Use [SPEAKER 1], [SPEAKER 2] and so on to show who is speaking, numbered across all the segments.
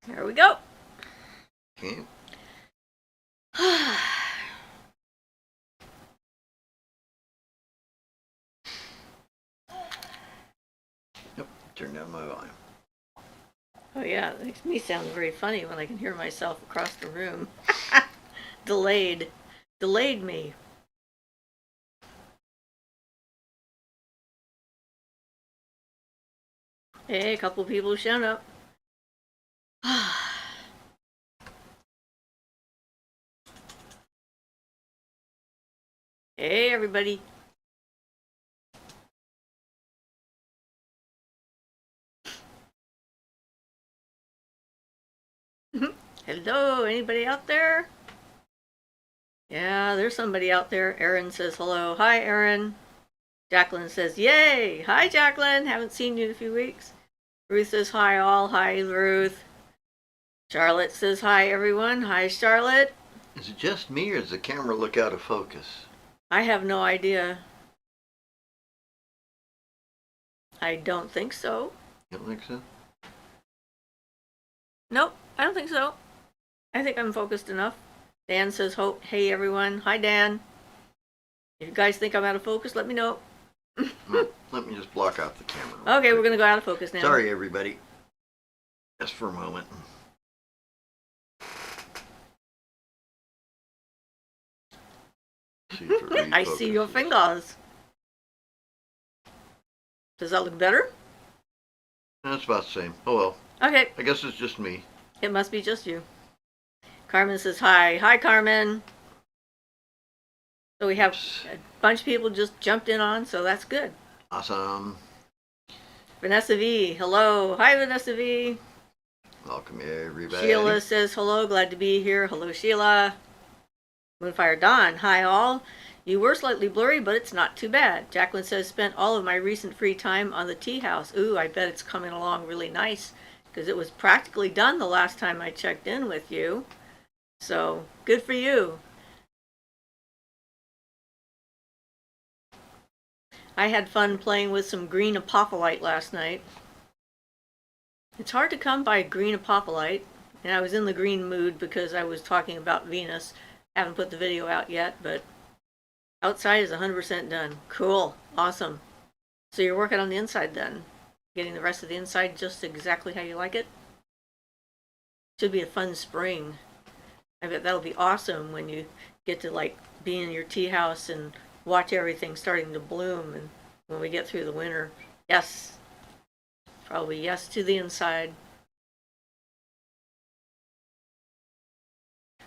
[SPEAKER 1] There we go.
[SPEAKER 2] Okay. Yep, turn down my volume.
[SPEAKER 1] Oh yeah, it makes me sound very funny when I can hear myself across the room. Delayed. Delayed me. Hey, a couple people shown up. Hey, everybody. Hello, anybody out there? Yeah, there's somebody out there. Erin says hello. Hi, Erin. Jacqueline says, yay! Hi, Jacqueline. Haven't seen you in a few weeks. Ruth says hi, all. Hi, Ruth. Charlotte says hi, everyone. Hi, Charlotte.
[SPEAKER 2] Is it just me, or does the camera look out of focus?
[SPEAKER 1] I have no idea. I don't think so.
[SPEAKER 2] You don't think so?
[SPEAKER 1] Nope, I don't think so. I think I'm focused enough. Dan says, hey, everyone. Hi, Dan. If you guys think I'm out of focus, let me know.
[SPEAKER 2] Let me just block out the camera.
[SPEAKER 1] Okay, we're going to go out of focus now.
[SPEAKER 2] Sorry, everybody. Just for a moment.
[SPEAKER 1] I see your fingers. Does that look better?
[SPEAKER 2] That's about the same. Oh well.
[SPEAKER 1] Okay.
[SPEAKER 2] I guess it's just me.
[SPEAKER 1] It must be just you. Carmen says hi. Hi, Carmen. So we have a bunch of people just jumped in on, so that's good.
[SPEAKER 2] Awesome.
[SPEAKER 1] Vanessa V. Hello. Hi, Vanessa V.
[SPEAKER 2] Welcome, everybody.
[SPEAKER 1] Sheila says hello. Glad to be here. Hello, Sheila. Moonfire Dawn. Hi, all. You were slightly blurry, but it's not too bad. Jacqueline says, spent all of my recent free time on the tea house. Ooh, I bet it's coming along really nice because it was practically done the last time I checked in with you. So, good for you. I had fun playing with some green apophyllite last night. It's hard to come by green apophyllite, and I was in the green mood because I was talking about Venus. Haven't put the video out yet, but outside is 100% done. Cool. Awesome. So you're working on the inside then? Getting the rest of the inside just exactly how you like it? Should be a fun spring. I bet that'll be awesome when you get to like be in your tea house and watch everything starting to bloom, and when we get through the winter. Yes. Probably yes to the inside.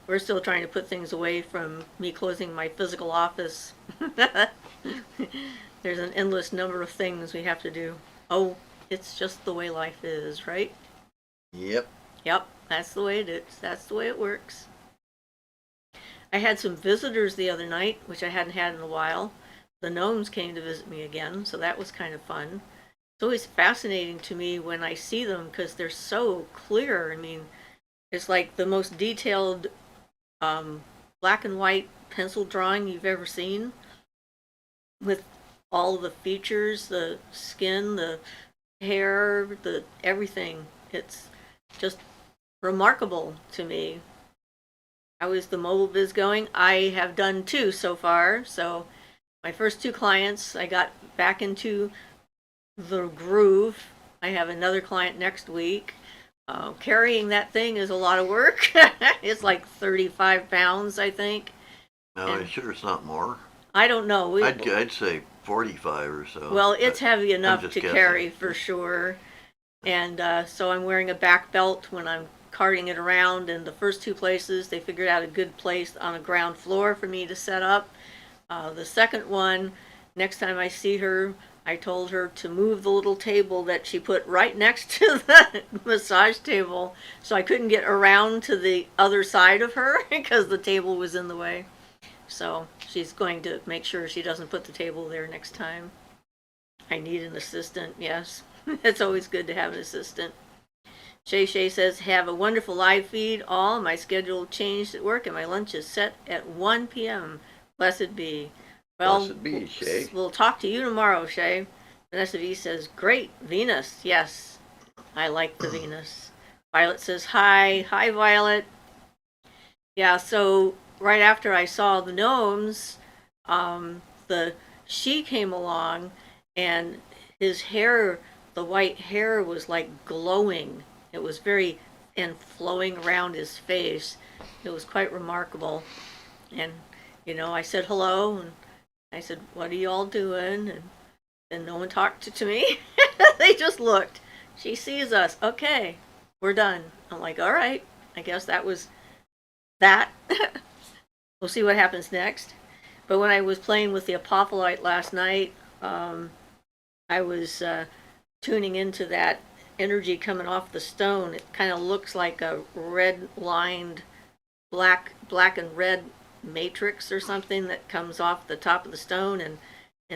[SPEAKER 1] We're still trying to put things away from me closing my physical office. There's an endless number of things we have to do. Oh, it's just the way life is, right?
[SPEAKER 2] Yep.
[SPEAKER 1] Yep, that's the way it is. That's the way it works. I had some visitors the other night, which I hadn't had in a while. The gnomes came to visit me again, so that was kind of fun. It's always fascinating to me when I see them because they're so clear. I mean, it's like the most detailed black and white pencil drawing you've ever seen, with all the features, the skin, the hair, the everything. It's just remarkable to me. How is the mobile biz going? I have done 2 so far. So my first 2 clients, I got back into the groove. I have another client next week. Carrying that thing is a lot of work. It's like 35 pounds, I think.
[SPEAKER 2] No, I'm sure it's not more.
[SPEAKER 1] I don't know.
[SPEAKER 2] I'd say 45 or so.
[SPEAKER 1] Well, it's heavy enough to carry for sure. And so I'm wearing a back belt when I'm carting it around. And the first 2 places, they figured out a good place on a ground floor for me to set up. The second one, next time I see her, I told her to move the little table that she put right next to the massage table, so I couldn't get around to the other side of her because the table was in the way. So she's going to make sure she doesn't put the table there next time. I need an assistant, yes. It's always good to have an assistant. Shay says, have a wonderful live feed all. My schedule changed at work and my lunch is set at 1 p.m. Blessed be. Well,
[SPEAKER 2] blessed be, Shay.
[SPEAKER 1] We'll talk to you tomorrow, Shay. Vanessa V says, great, Venus. Yes, I like the Venus. Violet says hi. Hi, Violet. Yeah, so right after I saw the gnomes, the she came along, and his hair, the white hair, was like glowing. It was very and flowing around his face. It was quite remarkable. And I said hello, and I said, "What are you all doing?" And no one talked to me. They just looked. She sees us. Okay, we're done. I'm like, all right. I guess that was that. We'll see what happens next. But when I was playing with the apophyllite last night, I was tuning into that energy coming off the stone. It kind of looks like a red lined black and red matrix or something that comes off the top of the stone, and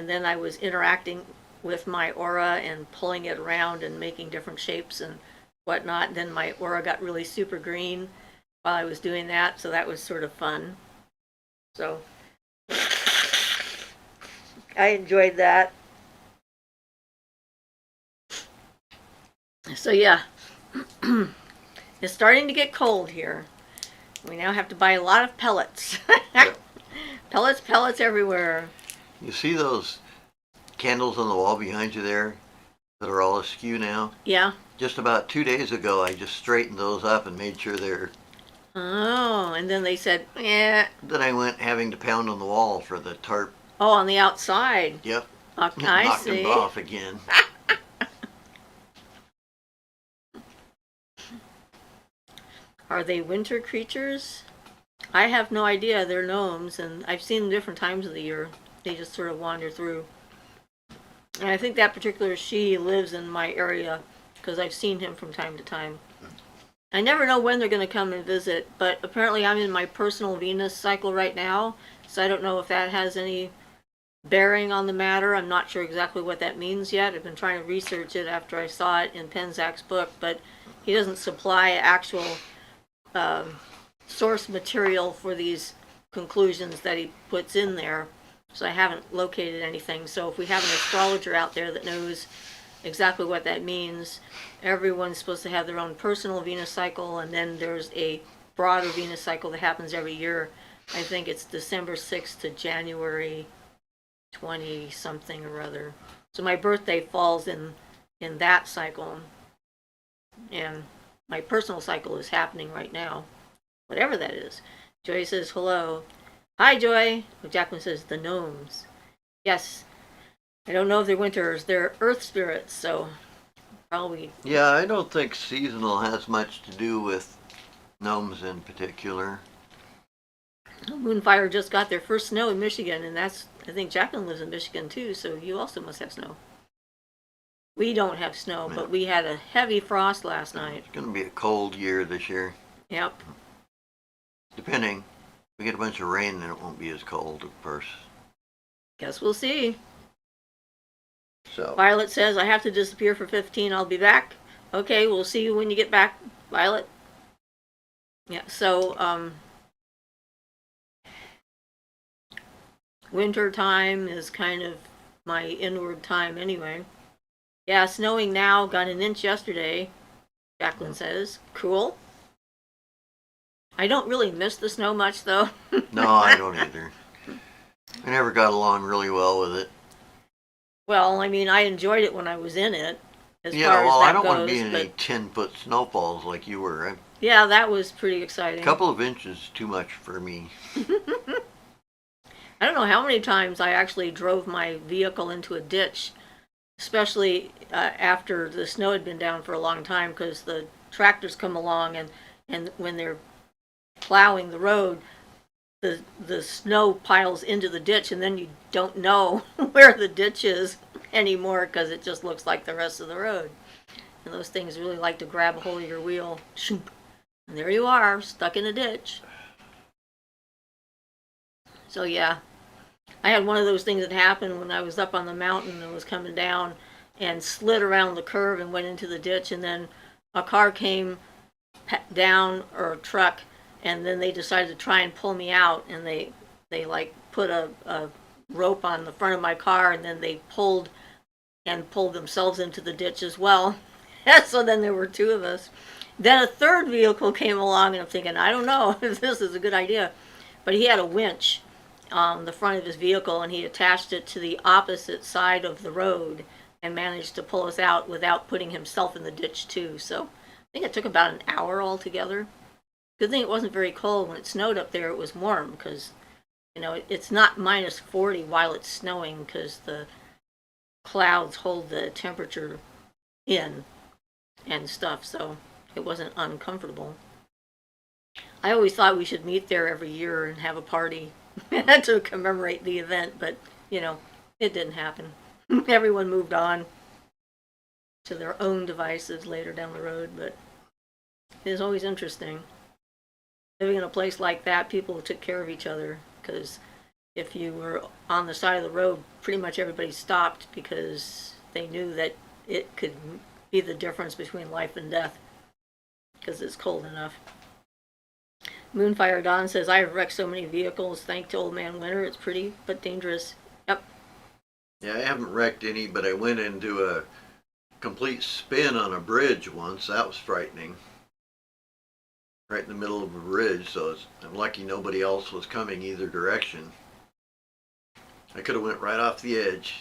[SPEAKER 1] then I was interacting with my aura and pulling it around and making different shapes and whatnot. Then my aura got really super green while I was doing that, so that was sort of fun. So I enjoyed that. So yeah, it's starting to get cold here. We now have to buy a lot of pellets.
[SPEAKER 2] Yep.
[SPEAKER 1] Pellets everywhere.
[SPEAKER 2] You see those candles on the wall behind you there that are all askew now?
[SPEAKER 1] Yeah.
[SPEAKER 2] Just about 2 days ago, I just straightened those up and made sure they're.
[SPEAKER 1] Oh, and then they said, yeah.
[SPEAKER 2] Then I went having to pound on the wall for the tarp.
[SPEAKER 1] Oh, on the outside.
[SPEAKER 2] Yep.
[SPEAKER 1] I
[SPEAKER 2] Knocked
[SPEAKER 1] see.
[SPEAKER 2] them off again.
[SPEAKER 1] Are they winter creatures? I have no idea. They're gnomes, and I've seen them different times of the year. They just sort of wander through. And I think that particular she lives in my area because I've seen him from time to time. I never know when they're going to come and visit, but apparently I'm in my personal Venus cycle right now, so I don't know if that has any bearing on the matter. I'm not sure exactly what that means yet. I've been trying to research it after I saw it in Penzak's book, but he doesn't supply actual source material for these conclusions that he puts in there, so I haven't located anything. So if we have an astrologer out there that knows exactly what that means, everyone's supposed to have their own personal Venus cycle, and then there's a broader Venus cycle that happens every year. I think it's December 6th to January 20 something or other. So my birthday falls in that cycle, and my personal cycle is happening right now, whatever that is. Joy says hello. Hi, Joy. Jacqueline says the gnomes. Yes. I don't know if they're winters. They're earth spirits, so probably.
[SPEAKER 2] Yeah, I don't think seasonal has much to do with gnomes in particular.
[SPEAKER 1] Moonfire just got their first snow in Michigan, and I think Jacqueline lives in Michigan too, so you also must have snow. We don't have snow, but we had a heavy frost last night.
[SPEAKER 2] It's going to be a cold year this year.
[SPEAKER 1] Yep.
[SPEAKER 2] Depending. If we get a bunch of rain, then it won't be as cold, of course.
[SPEAKER 1] Guess we'll see.
[SPEAKER 2] So.
[SPEAKER 1] Violet says, I have to disappear for 15. I'll be back. Okay, we'll see you when you get back, Violet. Yeah, so, winter time is kind of my inward time anyway. Yeah, snowing now, got an inch yesterday, Jacqueline says. Cool. I don't really miss the snow much, though.
[SPEAKER 2] No, I don't either. I never got along really well with it.
[SPEAKER 1] Well, I mean, I enjoyed it when I was in it, as
[SPEAKER 2] Yeah,
[SPEAKER 1] far as
[SPEAKER 2] well,
[SPEAKER 1] that
[SPEAKER 2] I don't
[SPEAKER 1] goes,
[SPEAKER 2] want to be in
[SPEAKER 1] but
[SPEAKER 2] any 10-foot snowfalls like you were.
[SPEAKER 1] yeah, that was pretty exciting.
[SPEAKER 2] A couple of inches too much for me.
[SPEAKER 1] I don't know how many times I actually drove my vehicle into a ditch, especially after the snow had been down for a long time, because the tractors come along and when they're plowing the road, the snow piles into the ditch, and then you don't know where the ditch is anymore because it just looks like the rest of the road. And those things really like to grab a hold of your wheel. Shoop. And there you are, stuck in a ditch. So yeah, I had one of those things that happened when I was up on the mountain and was coming down and slid around the curve and went into the ditch, and then a car came down, or a truck, and then they decided to try and pull me out, and they like put a rope on the front of my car, and then they pulled themselves into the ditch as well. So then there were two of us, Then a third vehicle came along, and I'm thinking, I don't know if this is a good idea. But he had a winch on the front of his vehicle, and he attached it to the opposite side of the road and managed to pull us out without putting himself in the ditch, too. So I think it took about an hour altogether. Good thing it wasn't very cold. When it snowed up there, it was warm because, it's not minus 40 while it's snowing because the clouds hold the temperature in and stuff, so it wasn't uncomfortable. I always thought we should meet there every year and have a party to commemorate the event, but, it didn't happen. Everyone moved on to their own devices later down the road, but it is always interesting. Living in a place like that, people took care of each other, because if you were on the side of the road, pretty much everybody stopped because they knew that it could be the difference between life and death because it's cold enough. Moonfire Dawn says, I have wrecked so many vehicles, thanks to Old Man Winter. It's pretty but dangerous. Yep.
[SPEAKER 2] Yeah, I haven't wrecked any, but I went into a complete spin on a bridge once. That was frightening. Right in the middle of a bridge, so I'm lucky nobody else was coming either direction. I could have went right off the edge.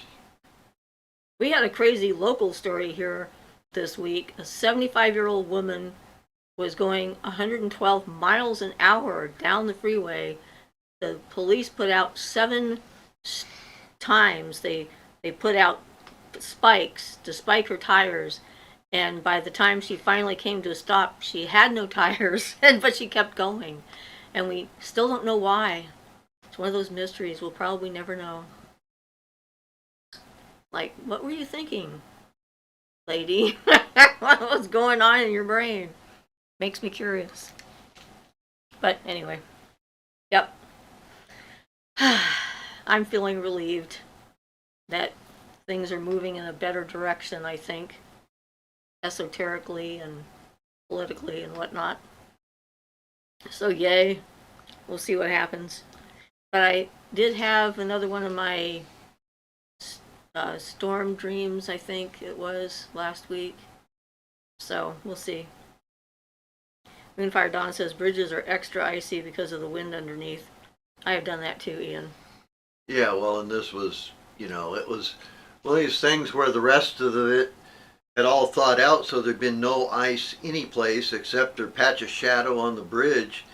[SPEAKER 1] We had a crazy local story here this week. A 75-year-old woman was going 112 miles an hour down the freeway. The police put out 7 times. They put out spikes to spike her tires, and by the time she finally came to a stop, she had no tires, but she kept going. And we still don't know why. It's one of those mysteries we'll probably never know. Like, what were you thinking, lady? What was going on in your brain? Makes me curious. But anyway, yep. I'm feeling relieved that things are moving in a better direction, I think, esoterically and politically and whatnot. So yay, we'll see what happens. But I did have another one of my storm dreams, I think it was, last week. So we'll see. Moonfire Dawn says bridges are extra icy because of the wind underneath. I have done that too, Ian.
[SPEAKER 2] Yeah, well, and this was, it was one of these things where the rest of it had all thawed out, so there'd been no ice any place except a patch of shadow on the bridge,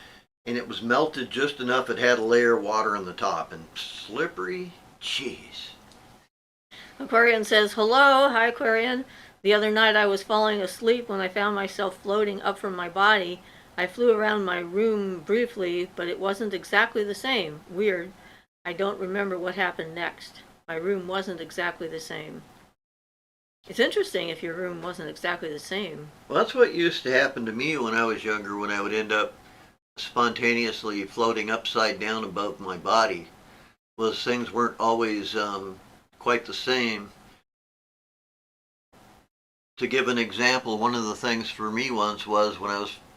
[SPEAKER 2] and it was melted just enough it had a layer of water on the top, and slippery, jeez.
[SPEAKER 1] Aquarian says, hello, hi Aquarian. The other night I was falling asleep when I found myself floating up from my body. I flew around my room briefly, but it wasn't exactly the same. Weird. I don't remember what happened next. My room wasn't exactly the same. It's interesting if your room wasn't exactly the same.
[SPEAKER 2] Well, that's what used to happen to me when I was younger, when I would end up spontaneously floating upside down above my body, was things weren't always quite the same. To give an example, one of the things for me once was when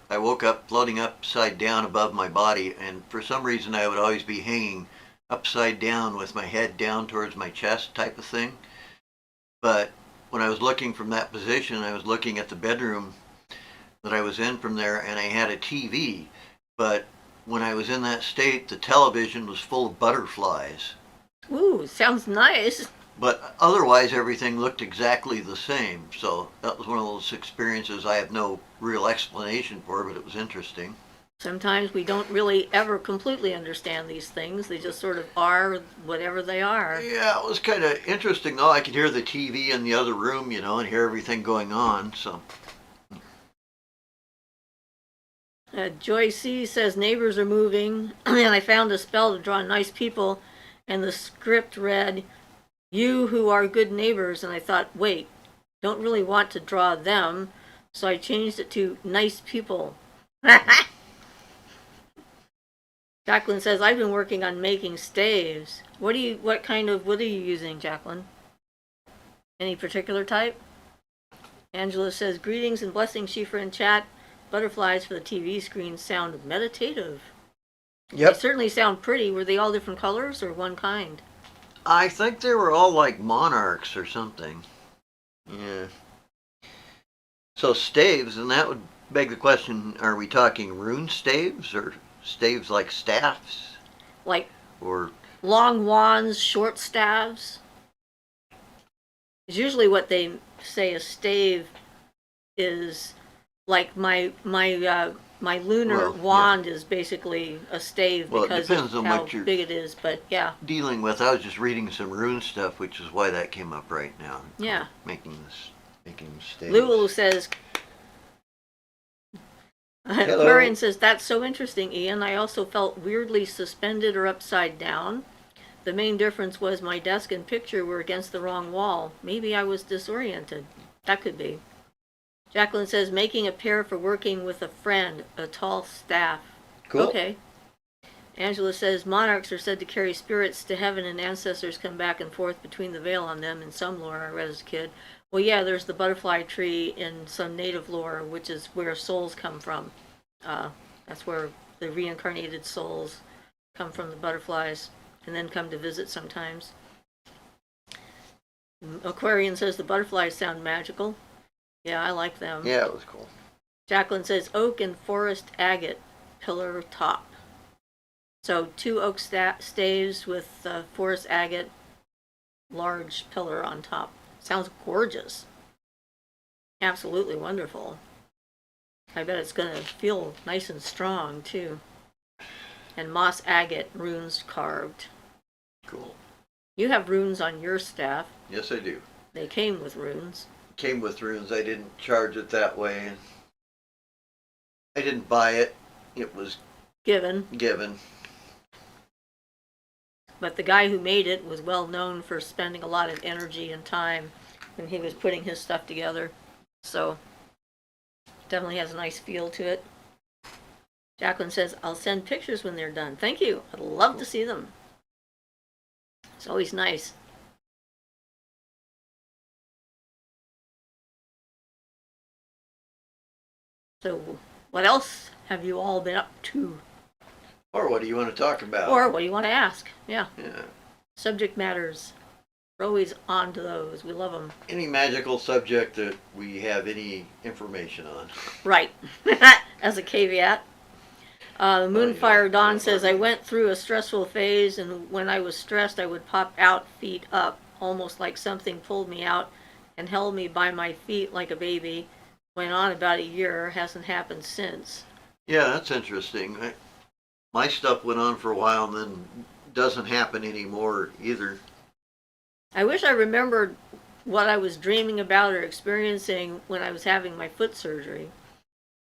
[SPEAKER 2] I woke up floating upside down above my body, and for some reason I would always be hanging upside down with my head down towards my chest type of thing. But when I was looking from that position, I was looking at the bedroom that I was in from there, and I had a TV. But when I was in that state, the television was full of butterflies.
[SPEAKER 1] Ooh, sounds nice.
[SPEAKER 2] But otherwise, everything looked exactly the same. So that was one of those experiences I have no real explanation for, but it was interesting.
[SPEAKER 1] Sometimes we don't really ever completely understand these things. They just sort of are whatever they are.
[SPEAKER 2] Yeah, it was kind of interesting, though. I could hear the TV in the other room, and hear everything going on. So.
[SPEAKER 1] Joy C says neighbors are moving, and I found a spell to draw nice people, and the script read, you who are good neighbors, and I thought, wait, don't really want to draw them, so I changed it to nice people. Jacqueline says, I've been working on making staves. What kind of wood are you using, Jacqueline? Any particular type? Angela says, greetings and blessings, Siofra in chat. Butterflies for the TV screen sound meditative.
[SPEAKER 2] Yep.
[SPEAKER 1] They certainly sound pretty. Were they all different colors or one kind?
[SPEAKER 2] I think they were all like monarchs or something. Yeah. So staves, and that would beg the question, are we talking rune staves or staves like staffs?
[SPEAKER 1] Like
[SPEAKER 2] Or
[SPEAKER 1] long wands, short staves. It's usually what they say a stave is. Like my lunar wand is basically a stave because of how big it is. But yeah,
[SPEAKER 2] dealing with, I was just reading some rune stuff, which is why that came up right now.
[SPEAKER 1] Yeah.
[SPEAKER 2] Making staves.
[SPEAKER 1] Lulu says, Aquarian says, that's so interesting, Ian. I also felt weirdly suspended or upside down. The main difference was my desk and picture were against the wrong wall. Maybe I was disoriented. That could be. Jacqueline says, making a pair for working with a friend, a tall staff.
[SPEAKER 2] Cool.
[SPEAKER 1] Okay. Angela says, monarchs are said to carry spirits to heaven and ancestors come back and forth between the veil on them in some lore I read as a kid. Well, yeah, there's the butterfly tree in some native lore, which is where souls come from. That's where the reincarnated souls come from, the butterflies, and then come to visit sometimes. Aquarian says, the butterflies sound magical. Yeah, I like them.
[SPEAKER 2] Yeah, it was cool.
[SPEAKER 1] Jacqueline says, oak and forest agate, pillar top. So 2 oak staves with forest agate, large pillar on top. Sounds gorgeous. Absolutely wonderful. I bet it's going to feel nice and strong, too. And moss agate, runes carved.
[SPEAKER 2] Cool.
[SPEAKER 1] You have runes on your staff.
[SPEAKER 2] Yes, I do.
[SPEAKER 1] They came with runes.
[SPEAKER 2] Came with runes. I didn't charge it that way. I didn't buy it. It was
[SPEAKER 1] given. But the guy who made it was well known for spending a lot of energy and time when he was putting his stuff together. So definitely has a nice feel to it. Jacqueline says, I'll send pictures when they're done. Thank you. I'd love to see them. It's always nice. So what else have you all been up to?
[SPEAKER 2] Or what do you want to talk about?
[SPEAKER 1] Or what do you want to ask? Yeah.
[SPEAKER 2] Yeah. Subject
[SPEAKER 1] matters. We're always on to those. We love them.
[SPEAKER 2] Any magical subject that we have any information on.
[SPEAKER 1] Right. As a caveat. Moonfire Dawn says, I went through a stressful phase, and when I was stressed, I would pop out, feet up, almost like something pulled me out and held me by my feet like a baby. Went on about a year, hasn't happened since.
[SPEAKER 2] Yeah, that's interesting. My stuff went on for a while and then doesn't happen anymore either.
[SPEAKER 1] I wish I remembered what I was dreaming about or experiencing when I was having my foot surgery.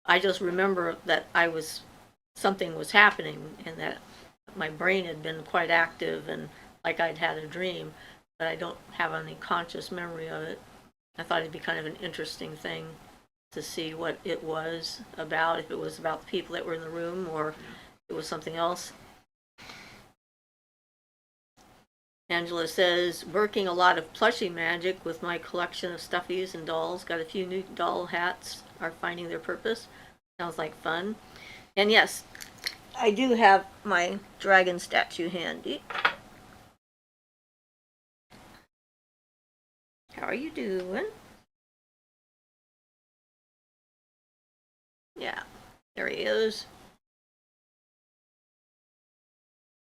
[SPEAKER 1] I just remember that something was happening and that my brain had been quite active and like I'd had a dream, but I don't have any conscious memory of it. I thought it'd be kind of an interesting thing to see what it was about, if it was about the people that were in the room or if it was something else. Angela says, working a lot of plushie magic with my collection of stuffies and dolls. Got a few new doll hats, are finding their purpose. Sounds like fun. And yes, I do have my dragon statue handy. How are you doing? Yeah, there he is.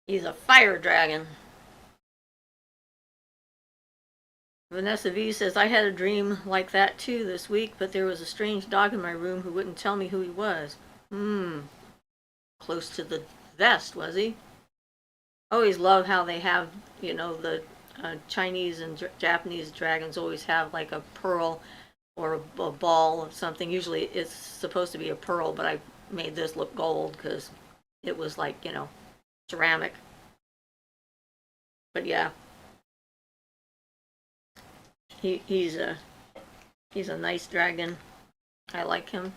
[SPEAKER 1] He's a fire dragon. Vanessa V says, I had a dream like that too this week, but there was a strange dog in my room who wouldn't tell me who he was. Close to the vest, was he? Always love how they have, the Chinese and Japanese dragons always have like a pearl or a ball of something. Usually it's supposed to be a pearl, but I made this look gold because it was like, ceramic. But yeah. He's a nice dragon. I like him.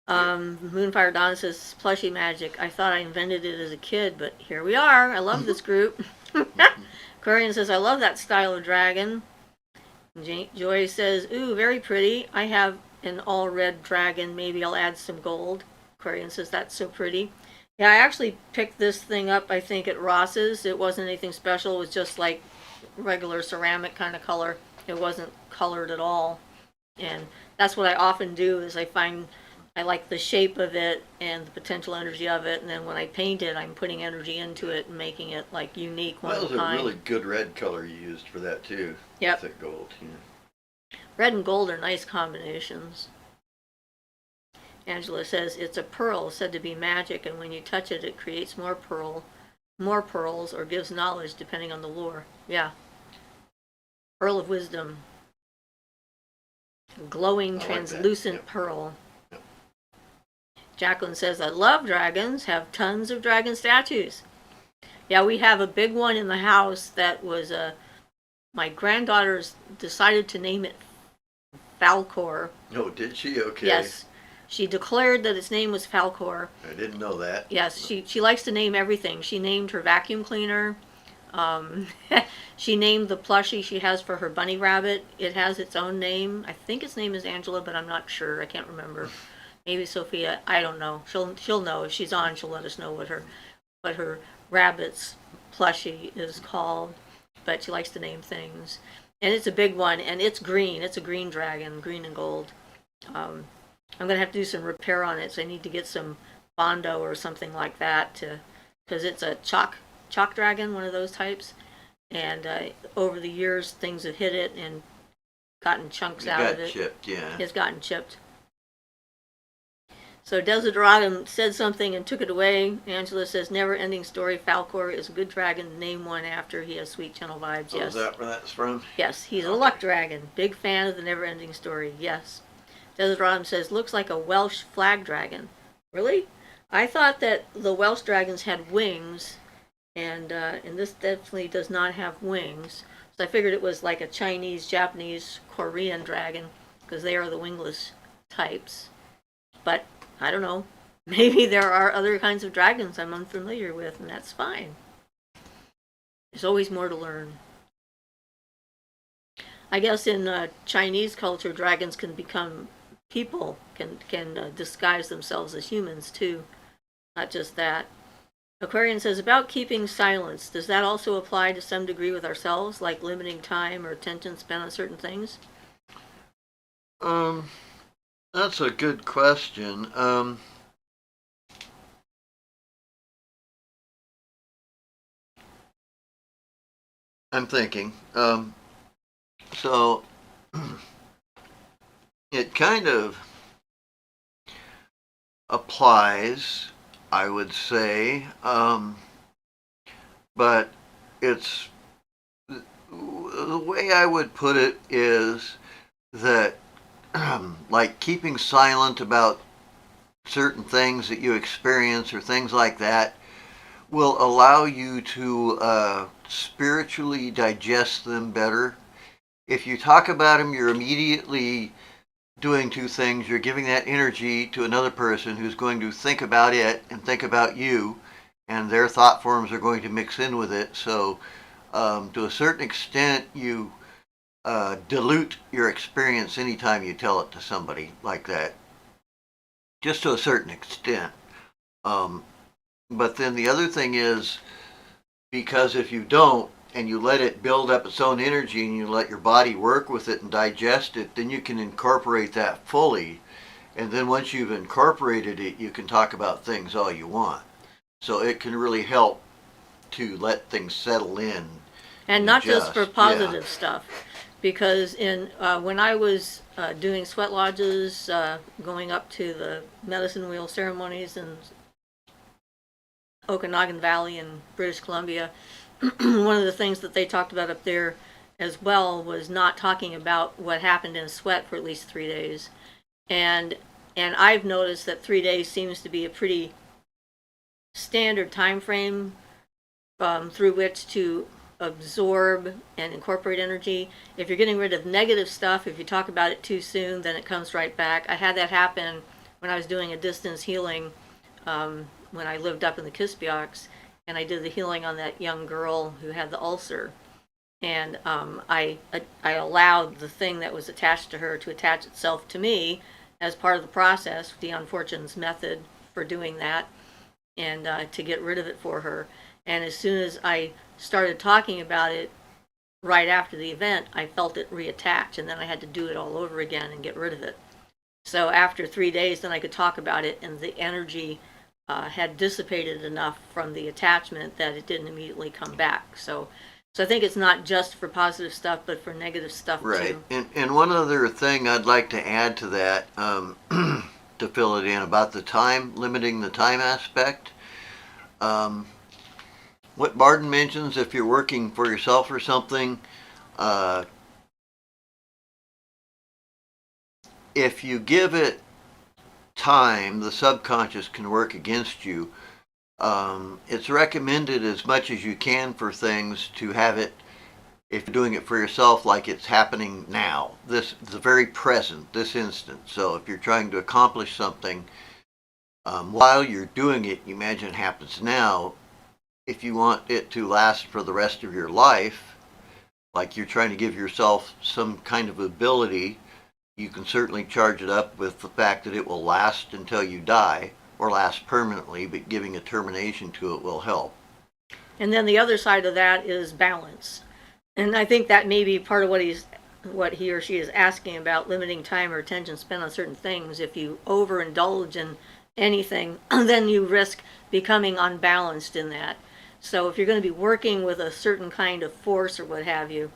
[SPEAKER 1] Moonfire Dawn says, plushie magic. I thought I invented it as a kid, but here we are. I love this group. Aquarian says, I love that style of dragon. Joy says, ooh, very pretty. I have an all red dragon. Maybe I'll add some gold. Aquarian says, that's so pretty. Yeah, I actually picked this thing up, I think, at Ross's. It wasn't anything special. It was just like regular ceramic kind of color. It wasn't colored at all. And that's what I often do is I like the shape of it and the potential energy of it, and then when I paint it, I'm putting energy into it and making it like unique, one
[SPEAKER 2] That
[SPEAKER 1] of
[SPEAKER 2] was
[SPEAKER 1] a
[SPEAKER 2] a
[SPEAKER 1] kind.
[SPEAKER 2] really good red color you used for that too.
[SPEAKER 1] Yep.
[SPEAKER 2] Thick gold. Yeah.
[SPEAKER 1] Red and gold are nice combinations. Angela says it's a pearl said to be magic, and when you touch it, it creates more pearls, or gives knowledge depending on the lore. Yeah. Pearl of wisdom. Glowing, translucent
[SPEAKER 2] Yep.
[SPEAKER 1] pearl.
[SPEAKER 2] Yep.
[SPEAKER 1] Jacqueline says, I love dragons, have tons of dragon statues. Yeah, we have a big one in the house that was my granddaughters decided to name it Falcor.
[SPEAKER 2] Oh, did she? Okay.
[SPEAKER 1] Yes. She declared that its name was Falcor.
[SPEAKER 2] I didn't know that.
[SPEAKER 1] Yes, she likes to name everything. She named her vacuum cleaner. She named the plushie she has for her bunny rabbit. It has its own name. I think its name is Angela, but I'm not sure. I can't remember. Maybe Sophia. I don't know. She'll know if she's on. She'll let us know what her rabbit's plushie is called. But she likes to name things, and it's a big one, and it's green. It's a green dragon, green and gold. I'm gonna have to do some repair on it, so I need to get some Bondo or something like that because it's a chalk dragon, one of those types. And over the years, things have hit it and gotten chunks out of it.
[SPEAKER 2] Chipped, yeah.
[SPEAKER 1] It's gotten chipped. So Desiderata said something and took it away. Angela says, never ending story. Falcor is a good dragon. Name one after. He has sweet, gentle vibes.
[SPEAKER 2] Oh,
[SPEAKER 1] Yes.
[SPEAKER 2] is that where that's from?
[SPEAKER 1] Yes, he's a luck dragon. Big fan of the never ending story. Yes. Desiderata says, looks like a Welsh flag dragon. Really? I thought that the Welsh dragons had wings, and this definitely does not have wings. So I figured it was like a Chinese, Japanese, Korean dragon, because they are the wingless types. But I don't know. Maybe there are other kinds of dragons I'm unfamiliar with, and that's fine. There's always more to learn. I guess in Chinese culture, dragons can become people, can disguise themselves as humans too. Not just that. Aquarian says, about keeping silence, does that also apply to some degree with ourselves, like limiting time or attention spent on certain things?
[SPEAKER 2] That's a good question. I'm thinking. So it kind of applies, I would say, but it's the way I would put it is that like keeping silent about certain things that you experience or things like that will allow you to spiritually digest them better. If you talk about them, you're immediately doing two things. You're giving that energy to another person who's going to think about it and think about you, and their thought forms are going to mix in with it. So, to a certain extent, you dilute your experience anytime you tell it to somebody like that, just to a certain extent. But then the other thing is, because if you don't, and you let it build up its own energy and you let your body work with it and digest it, then you can incorporate that fully. And then once you've incorporated it, you can talk about things all you want. So it can really help to let things settle in.
[SPEAKER 1] And not just for positive stuff. Because when I was doing sweat lodges, going up to the medicine wheel ceremonies in Okanagan Valley in British Columbia, one of the things that they talked about up there as well was not talking about what happened in sweat for at least 3 days. And I've noticed that 3 days seems to be a pretty standard time frame through which to absorb and incorporate energy. If you're getting rid of negative stuff, if you talk about it too soon, then it comes right back. I had that happen when I was doing a distance healing when I lived up in the Kispioks, and I did the healing on that young girl who had the ulcer. And I allowed the thing that was attached to her to attach itself to me as part of the process, the unfortunate's method for doing that, and to get rid of it for her. And as soon as I started talking about it, right after the event, I felt it reattach, and then I had to do it all over again and get rid of it. So after 3 days, then I could talk about it, and the energy had dissipated enough from the attachment that it didn't immediately come back. So I think it's not just for positive stuff, but for negative stuff
[SPEAKER 2] Right.
[SPEAKER 1] too.
[SPEAKER 2] And one other thing I'd like to add to that, to fill it in about the time, limiting the time aspect. Um, what Barden mentions, if you're working for yourself or something, if you give it time, the subconscious can work against you. It's recommended as much as you can for things to have it, if you're doing it for yourself, like it's happening now, the very present, this instant. So if you're trying to accomplish something, while you're doing it, you imagine it happens now. If you want it to last for the rest of your life, like you're trying to give yourself some kind of ability, you can certainly charge it up with the fact that it will last until you die, or last permanently, but giving a termination to it will help.
[SPEAKER 1] And then the other side of that is balance. And I think that may be part of what he or she is asking about, limiting time or attention spent on certain things. If you overindulge in anything, then you risk becoming unbalanced in that. So if you're going to be working with a certain kind of force or what have you,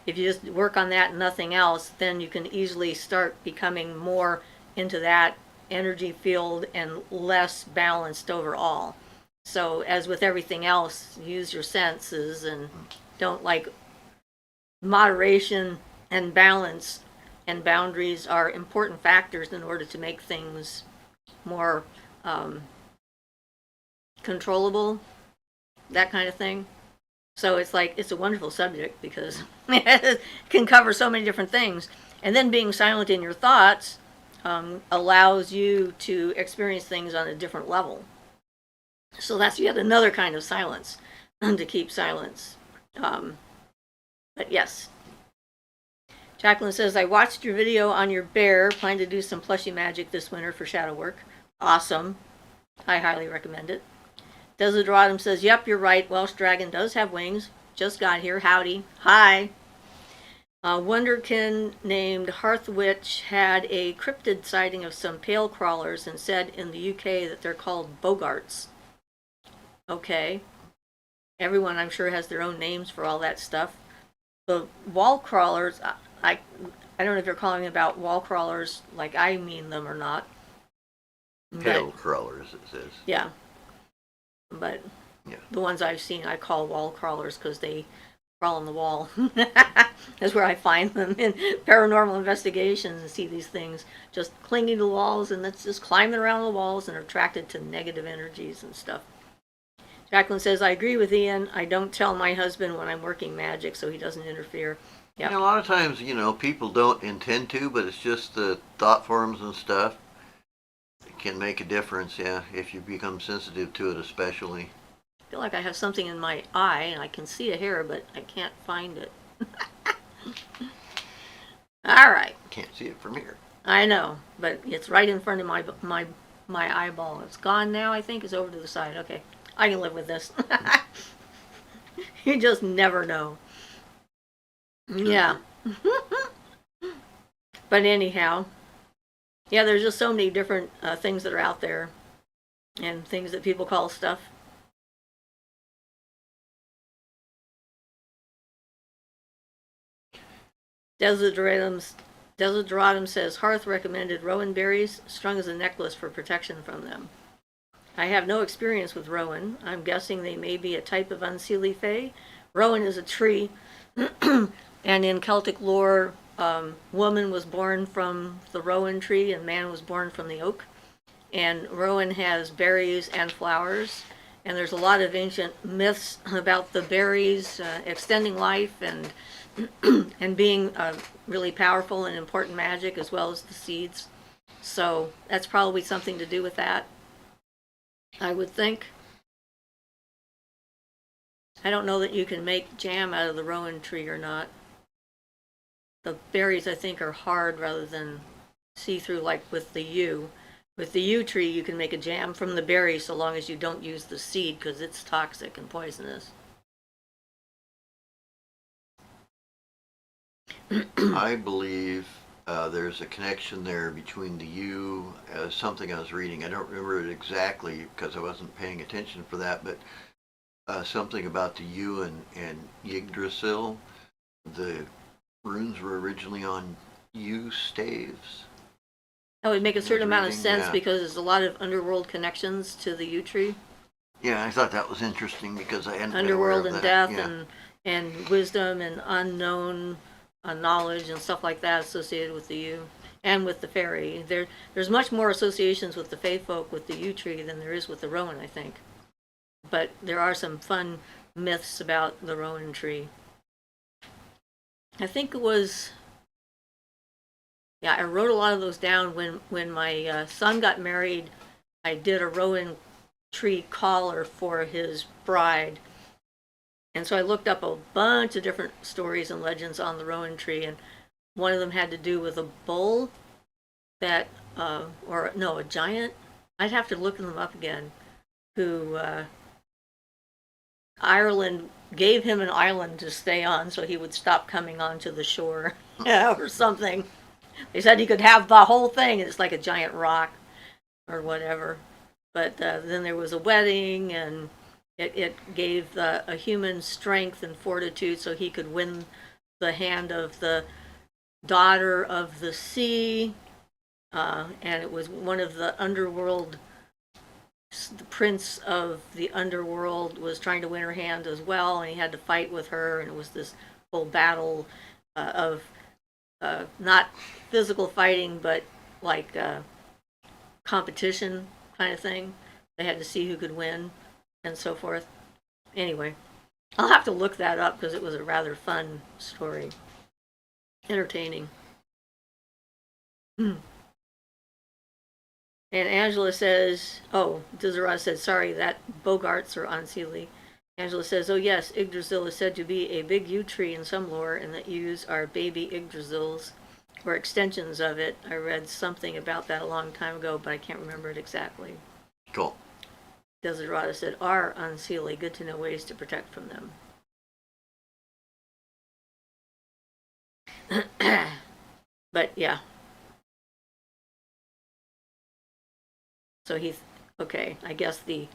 [SPEAKER 1] if you just work on that and nothing else, then you can easily start becoming more into that energy field and less balanced overall. So as with everything else, use your senses and don't, like, moderation and balance and boundaries are important factors in order to make things more controllable, that kind of thing. So it's like, it's a wonderful subject because it can cover so many different things. And then being silent in your thoughts allows you to experience things on a different level. So that's yet another kind of silence, to keep silence. But yes. Jacqueline says, I watched your video on your bear. Plan to do some plushie magic this winter for shadow work. Awesome. I highly recommend it. Desideraatum says, yep, you're right. Welsh dragon does have wings. Just got here. Howdy. Hi. Wonderkin named Hearthwitch had a cryptid sighting of some pale crawlers and said in the UK that they're called bogarts. Okay. Everyone, I'm sure, has their own names for all that stuff. The wall crawlers, I don't know if you're calling about wall crawlers like I mean them or not.
[SPEAKER 2] Pale crawlers, it says.
[SPEAKER 1] Yeah. But
[SPEAKER 2] yeah,
[SPEAKER 1] the ones I've seen I call wall crawlers because they crawl on the wall. That's where I find them in paranormal investigations and see these things just clinging to walls and that's just climbing around the walls and are attracted to negative energies and stuff. Jacqueline says, I agree with Ian. I don't tell my husband when I'm working magic so he doesn't interfere.
[SPEAKER 2] Yeah. A lot of times, people don't intend to, but it's just the thought forms and stuff. Can make a difference, yeah, if you become sensitive to it especially.
[SPEAKER 1] I feel like I have something in my eye and I can see a hair, but I can't find it. All right.
[SPEAKER 2] Can't see it from here.
[SPEAKER 1] I know, but it's right in front of my eyeball. It's gone now, I think. It's over to the side. Okay. I can live with this. You just never know. Yeah. But anyhow, yeah, there's just so many different things that are out there and things that people call stuff. Desideraatum says, Hearth recommended rowan berries strung as a necklace for protection from them. I have no experience with rowan. I'm guessing they may be a type of unseelie fae. Rowan is a tree, and in Celtic lore, woman was born from the rowan tree and man was born from the oak. And rowan has berries and flowers, and there's a lot of ancient myths about the berries extending life and and being really powerful and important magic, as well as the seeds. So that's probably something to do with that, I would think. I don't know that you can make jam out of the rowan tree or not. The berries, I think, are hard rather than see-through, like with the yew. With the yew tree, you can make a jam from the berry so long as you don't use the seed because it's toxic and poisonous.
[SPEAKER 2] I believe there's a connection there between the U, something I was reading. I don't remember it exactly because I wasn't paying attention for that, but something about the U and Yggdrasil. The runes were originally on U staves.
[SPEAKER 1] That would make a certain amount of sense
[SPEAKER 2] Yeah.
[SPEAKER 1] because there's a lot of underworld connections to the yew tree.
[SPEAKER 2] Yeah, I thought that was interesting because I hadn't been aware
[SPEAKER 1] Underworld
[SPEAKER 2] of
[SPEAKER 1] and
[SPEAKER 2] that.
[SPEAKER 1] death
[SPEAKER 2] Yeah.
[SPEAKER 1] and wisdom and unknown knowledge and stuff like that associated with the yew and with the fairy. There's much more associations with the fae folk with the yew tree than there is with the rowan, I think. But there are some fun myths about the rowan tree. I think it was, yeah, I wrote a lot of those down when my son got married. I did a rowan tree collar for his bride. And so I looked up a bunch of different stories and legends on the rowan tree, and one of them had to do with a bull that, or no, a giant. I'd have to look them up again. Who Ireland gave him an island to stay on, so he would stop coming onto the shore, or something. They said he could have the whole thing, and it's like a giant rock or whatever. But then there was a wedding, and it gave a human strength and fortitude so he could win the hand of the daughter of the sea. And it was one of the underworld, the prince of the underworld was trying to win her hand as well, and he had to fight with her, and it was this whole battle of not physical fighting, but like competition kind of thing. They had to see who could win and so forth. Anyway, I'll have to look that up because it was a rather fun story. Entertaining. And Angela says, oh, Desiree said, sorry, that Bogarts are unseelie. Angela says, oh yes, Yggdrasil is said to be a big yew tree in some lore, and that yews are baby Yggdrasils, or extensions of it. I read something about that a long time ago, but I can't remember it exactly.
[SPEAKER 2] Cool.
[SPEAKER 1] Desiree said, are unseelie. Good to know ways to protect from them. But yeah. So he's, okay, I guess the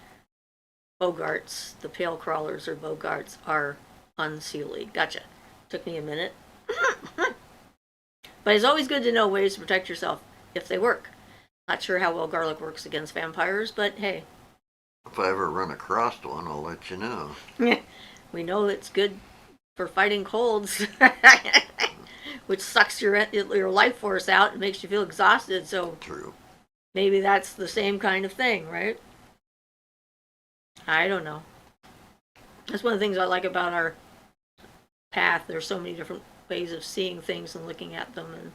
[SPEAKER 1] Bogarts, the pale crawlers or Bogarts, are unseelie. Gotcha. Took me a minute. But it's always good to know ways to protect yourself if they work. Not sure how well garlic works against vampires, but hey.
[SPEAKER 2] If I ever run across one, I'll let you know.
[SPEAKER 1] We know it's good for fighting colds, which sucks your life force out and makes you feel exhausted. So
[SPEAKER 2] True.
[SPEAKER 1] maybe that's the same kind of thing, right? I don't know. That's one of the things I like about our path. There's so many different ways of seeing things and looking at them, and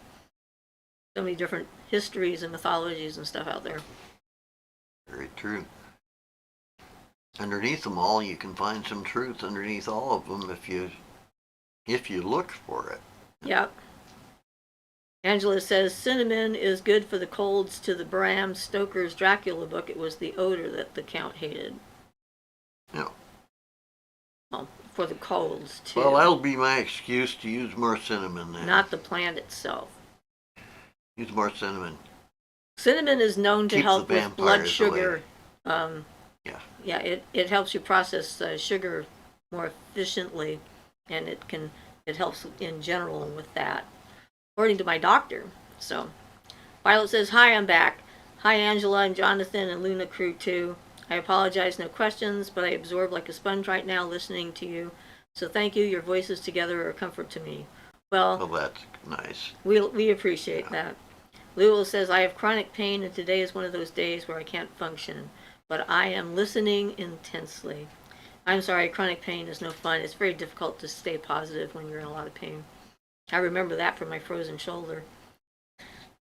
[SPEAKER 1] so many different histories and mythologies and stuff out there.
[SPEAKER 2] Very true. Underneath them all, you can find some truth underneath all of them if you look for it.
[SPEAKER 1] Yep. Angela says cinnamon is good for the colds. To the Bram Stoker's Dracula book, it was the odor that the Count hated.
[SPEAKER 2] No.
[SPEAKER 1] Well, for the colds too.
[SPEAKER 2] Well, that'll be my excuse to use more cinnamon then.
[SPEAKER 1] Not the plant itself.
[SPEAKER 2] Use more cinnamon.
[SPEAKER 1] Cinnamon is known to
[SPEAKER 2] Keep
[SPEAKER 1] help
[SPEAKER 2] the
[SPEAKER 1] with blood
[SPEAKER 2] vampires
[SPEAKER 1] sugar.
[SPEAKER 2] Yeah.
[SPEAKER 1] Yeah, it helps you process sugar more efficiently, and it helps in general with that, according to my doctor. So, Violet says, "Hi, I'm back. Hi, Angela and Jonathan and Luna crew too. I apologize, no questions, but I absorb like a sponge right now listening to you. So thank you. Your voices together are a comfort to me." Well,
[SPEAKER 2] that's nice.
[SPEAKER 1] we appreciate that. Lula says, "I have chronic pain, and today is one of those days where I can't function, but I am listening intensely." I'm sorry, chronic pain is no fun. It's very difficult to stay positive when you're in a lot of pain. I remember that from my frozen shoulder.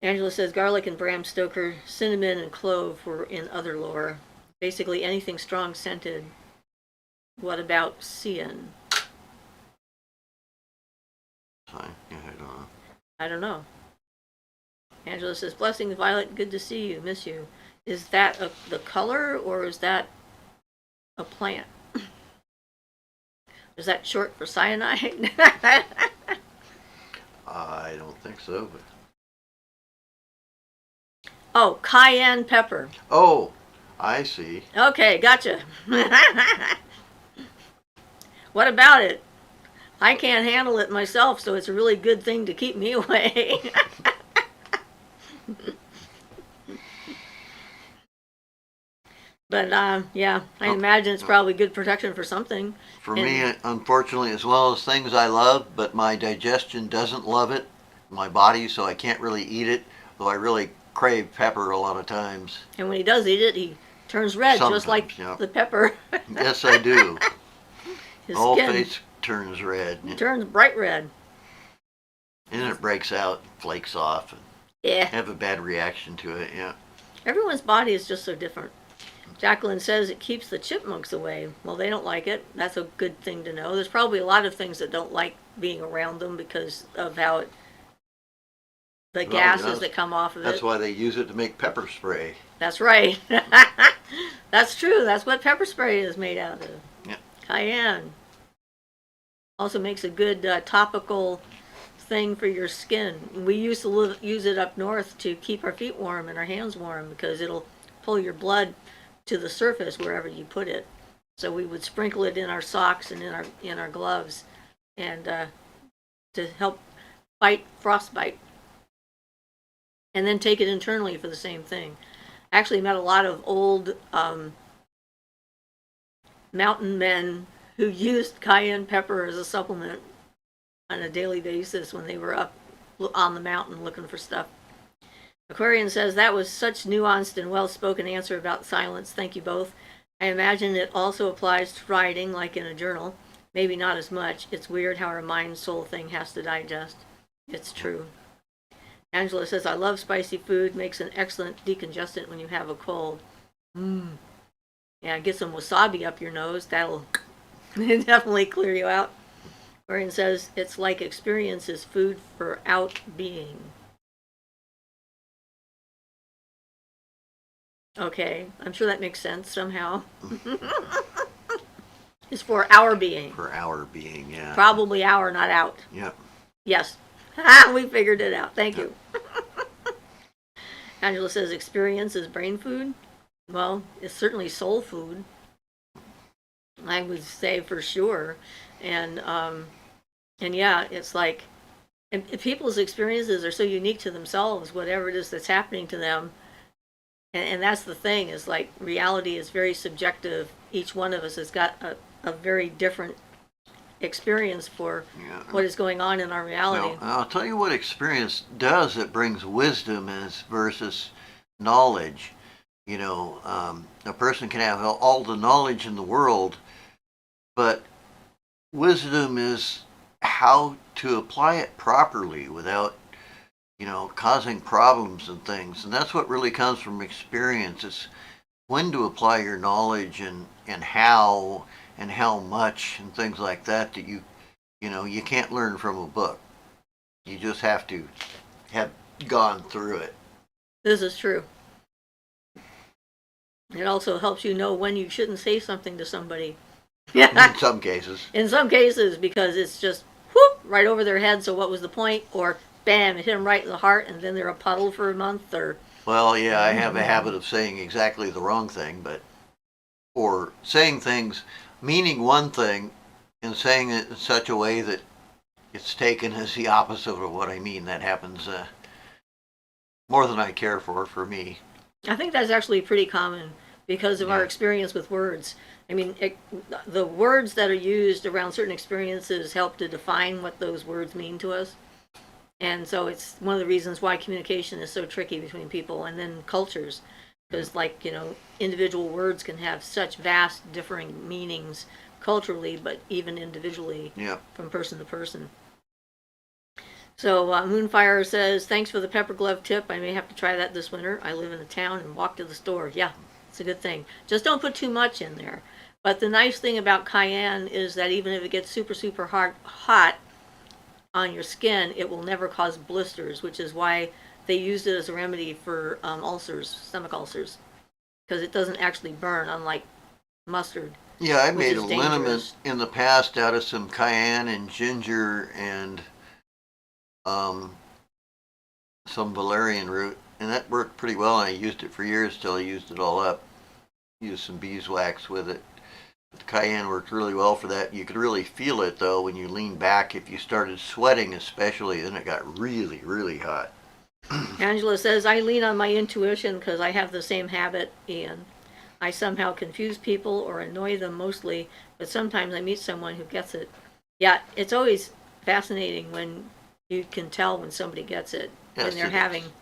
[SPEAKER 1] Angela says, garlic and Bram Stoker, cinnamon and clove were in other lore. Basically anything strong scented. What about Cian?
[SPEAKER 2] Fine. Yeah, I don't know.
[SPEAKER 1] I don't know. Angela says, blessings, Violet. Good to see you. Miss you. Is that the color, or is that a plant? Is that short for cyanide?
[SPEAKER 2] I don't think so. But...
[SPEAKER 1] Oh, cayenne pepper.
[SPEAKER 2] Oh, I see.
[SPEAKER 1] Okay, gotcha. What about it? I can't handle it myself, so it's a really good thing to keep me away. But yeah, I imagine it's probably good protection for something.
[SPEAKER 2] For
[SPEAKER 1] And
[SPEAKER 2] me, unfortunately, as well as things I love, but my digestion doesn't love it, my body, so I can't really eat it, though I really crave pepper a lot of times.
[SPEAKER 1] and when he does eat it, he turns red,
[SPEAKER 2] Sometimes,
[SPEAKER 1] just like
[SPEAKER 2] yeah.
[SPEAKER 1] the pepper.
[SPEAKER 2] Yes, I do.
[SPEAKER 1] His
[SPEAKER 2] Whole
[SPEAKER 1] skin
[SPEAKER 2] face turns red.
[SPEAKER 1] turns bright red.
[SPEAKER 2] And then it breaks out, flakes off, and
[SPEAKER 1] Yeah.
[SPEAKER 2] have a bad reaction to it, yeah.
[SPEAKER 1] Everyone's body is just so different. Jacqueline says it keeps the chipmunks away. Well, they don't like it. That's a good thing to know. There's probably a lot of things that don't like being around them because of how the gases that come off of it.
[SPEAKER 2] That's why they use it to make pepper spray.
[SPEAKER 1] That's right. That's true. That's what pepper spray is made out of.
[SPEAKER 2] Yeah.
[SPEAKER 1] Cayenne. Also makes a good topical thing for your skin. We used to use it up north to keep our feet warm and our hands warm because it'll pull your blood to the surface wherever you put it. So we would sprinkle it in our socks and in our gloves, and to help fight frostbite. And then take it internally for the same thing. I actually met a lot of old mountain men who used cayenne pepper as a supplement on a daily basis when they were up on the mountain looking for stuff. Aquarian says that was such nuanced and well-spoken answer about silence. Thank you both. I imagine it also applies to writing, like in a journal. Maybe not as much. It's weird how our mind-soul thing has to digest. It's true. Angela says, I love spicy food. Makes an excellent decongestant when you have a cold. Yeah, get some wasabi up your nose. That'll definitely clear you out. Aquarian says, it's like experience is food for out being. Okay, I'm sure that makes sense somehow. It's for our being.
[SPEAKER 2] For our being, yeah.
[SPEAKER 1] Probably our, not out.
[SPEAKER 2] Yep.
[SPEAKER 1] Yes. We figured it out. Thank you. Angela says experience is brain food. Well, it's certainly soul food. I would say for sure. And yeah, it's like, and people's experiences are so unique to themselves, whatever it is that's happening to them. And that's the thing, is like reality is very subjective. Each one of us has got a very different experience for what is going on in our reality.
[SPEAKER 2] Now, I'll tell you what experience does. It brings wisdom as versus knowledge. You know, a person can have all the knowledge in the world, but wisdom is how to apply it properly without, you know, causing problems and things. And that's what really comes from experience. It's when to apply your knowledge and how much and things like that that you know, you can't learn from a book. You just have to have gone through it.
[SPEAKER 1] This is true. It also helps you know when you shouldn't say something to somebody.
[SPEAKER 2] In some cases.
[SPEAKER 1] In some cases, because it's just whoop right over their head. So what was the point? Or bam, it hit them right in the heart, and then they're a puddle for a month. Or
[SPEAKER 2] well, yeah, I have a habit of saying exactly the wrong thing, or saying things meaning one thing and saying it in such a way that it's taken as the opposite of what I mean. That happens more than I care for me.
[SPEAKER 1] I think that's actually pretty common because of our experience with words. I mean, the words that are used around certain experiences help to define what those words mean to us. And so it's one of the reasons why communication is so tricky between people and then cultures. Because, like, you know, individual words can have such vast differing meanings culturally, but even individually from person to person. So Moonfire says, thanks for the pepper glove tip. I may have to try that this winter. I live in a town and walk to the store. Yeah, it's a good thing. Just don't put too much in there. But the nice thing about cayenne is that even if it gets super, super hot on your skin, it will never cause blisters, which is why they used it as a remedy for ulcers, stomach ulcers, because it doesn't actually burn, unlike mustard.
[SPEAKER 2] Yeah, I made a liniment in the past out of some cayenne and ginger and um, some valerian root, and that worked pretty well. And I used it for years till I used it all up. Used some beeswax with it. The cayenne worked really well for that. You could really feel it though when you lean back. If you started sweating, especially, then it got really, really hot.
[SPEAKER 1] Angela says, I lean on my intuition because I have the same habit, Ian. I somehow confuse people or annoy them mostly, but sometimes I meet someone who gets it. Yeah, it's always fascinating when you can tell when somebody gets it,
[SPEAKER 2] Yes,
[SPEAKER 1] when they're
[SPEAKER 2] it
[SPEAKER 1] having
[SPEAKER 2] is.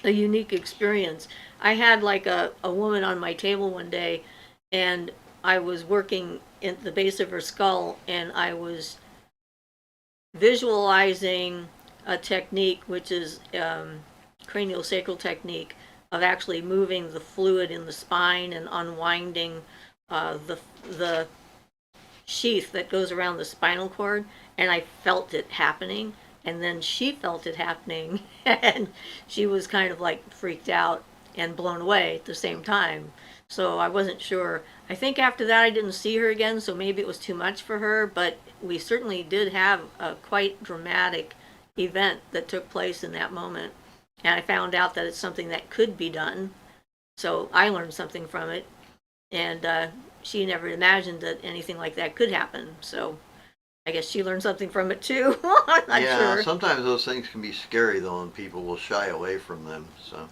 [SPEAKER 1] a unique experience. I had like a woman on my table one day, and I was working in the base of her skull, and I was visualizing a technique, which is cranial sacral technique of actually moving the fluid in the spine and unwinding the sheath that goes around the spinal cord, and I felt it happening, and then she felt it happening, and she was kind of like freaked out and blown away at the same time. So I wasn't sure. I think after that I didn't see her again, so maybe it was too much for her, but we certainly did have a quite dramatic event that took place in that moment. And I found out that it's something that could be done. So I learned something from it. And she never imagined that anything like that could happen. So I guess she learned something from it too. I'm not
[SPEAKER 2] Yeah,
[SPEAKER 1] sure.
[SPEAKER 2] sometimes those things can be scary though, and people will shy away from them. So,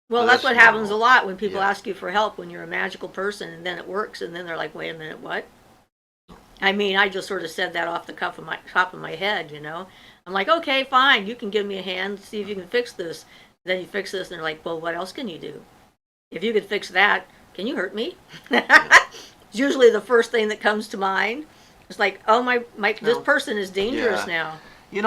[SPEAKER 1] Well,
[SPEAKER 2] but
[SPEAKER 1] that's
[SPEAKER 2] that's
[SPEAKER 1] what happens a
[SPEAKER 2] normal.
[SPEAKER 1] lot when people
[SPEAKER 2] Yeah,
[SPEAKER 1] ask you for help when you're a magical person and then it works and then they're like, wait a minute, what? I mean, I just sort of said that off the cuff of my top of my head, you know. I'm like, okay, fine, you can give me a hand, see if you can fix this. Then you fix this, and they're like, well, what else can you do? If you could fix that, can you hurt me?
[SPEAKER 2] yeah.
[SPEAKER 1] It's usually the first thing that comes to mind. It's like, oh my, this
[SPEAKER 2] No,
[SPEAKER 1] person is dangerous
[SPEAKER 2] yeah.
[SPEAKER 1] now.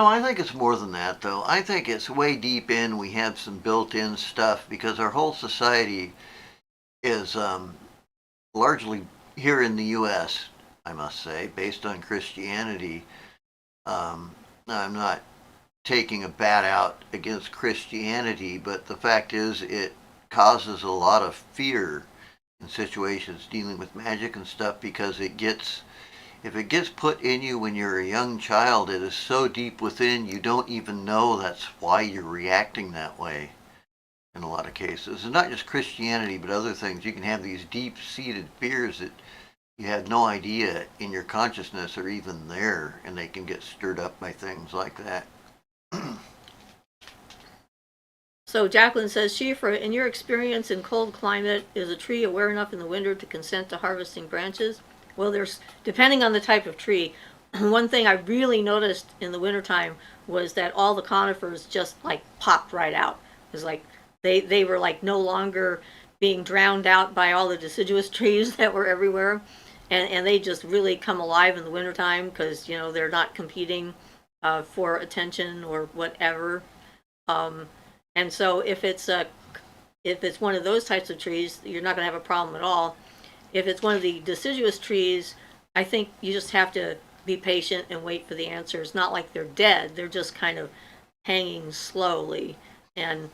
[SPEAKER 2] I think it's more than that though. I think it's way deep in. We have some built-in stuff because our whole society is largely here in the U.S. I must say, based on Christianity. Um, I'm not taking a bat out against Christianity, but the fact is it causes a lot of fear in situations dealing with magic and stuff because if it gets put in you when you're a young child, it is so deep within you don't even know that's why you're reacting that way in a lot of cases. And not just Christianity, but other things. You can have these deep-seated fears that you had no idea in your consciousness are even there, and they can get stirred up by things like that.
[SPEAKER 1] So Jacqueline says, Siofra, in your experience in cold climate, is a tree aware enough in the winter to consent to harvesting branches? Well, there's, depending on the type of tree, one thing I really noticed in the wintertime was that all the conifers just like popped right out. It was like they were like no longer being drowned out by all the deciduous trees that were everywhere. And they just really come alive in the wintertime because, you know, they're not competing for attention or whatever. Um, and so if it's one of those types of trees, you're not going to have a problem at all. If it's one of the deciduous trees, I think you just have to be patient and wait for the answer. It's not like they're dead; they're just kind of hanging slowly and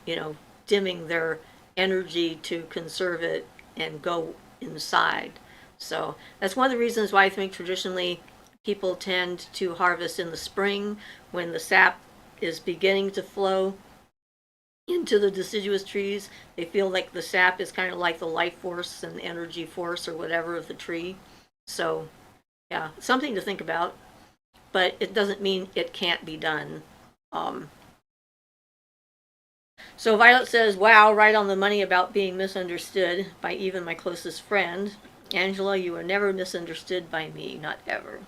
[SPEAKER 1] you know dimming their energy to conserve it and go inside. So that's one of the reasons why I think traditionally people tend to harvest in the spring when the sap is beginning to flow into the deciduous trees. They feel like the sap is kind of like the life force and energy force or whatever of the tree. So, yeah, something to think about, but it doesn't mean it can't be done. Um, so Violet says, wow, right on the money about being misunderstood by even my closest friend. Angela, you were never misunderstood by me, not ever.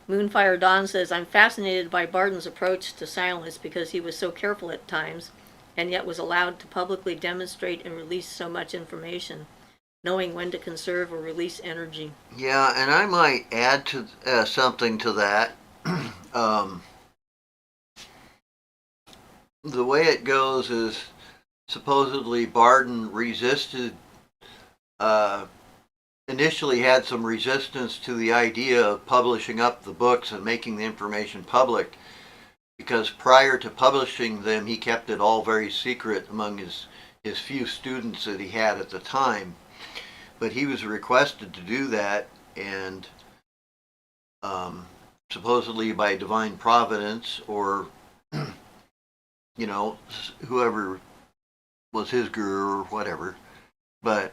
[SPEAKER 1] Moonfire Dawn says, I'm fascinated by Barden's approach to silence because he was so careful at times and yet was allowed to publicly demonstrate and release so much information, knowing when to conserve or release energy.
[SPEAKER 2] Yeah, and I might add to something to that. um, the way it goes is supposedly Barden resisted, uh, initially had some resistance to the idea of publishing up the books and making the information public because prior to publishing them, he kept it all very secret among his few students that he had at the time. But he was requested to do that, and um, supposedly by divine providence or, whoever was his guru or whatever. But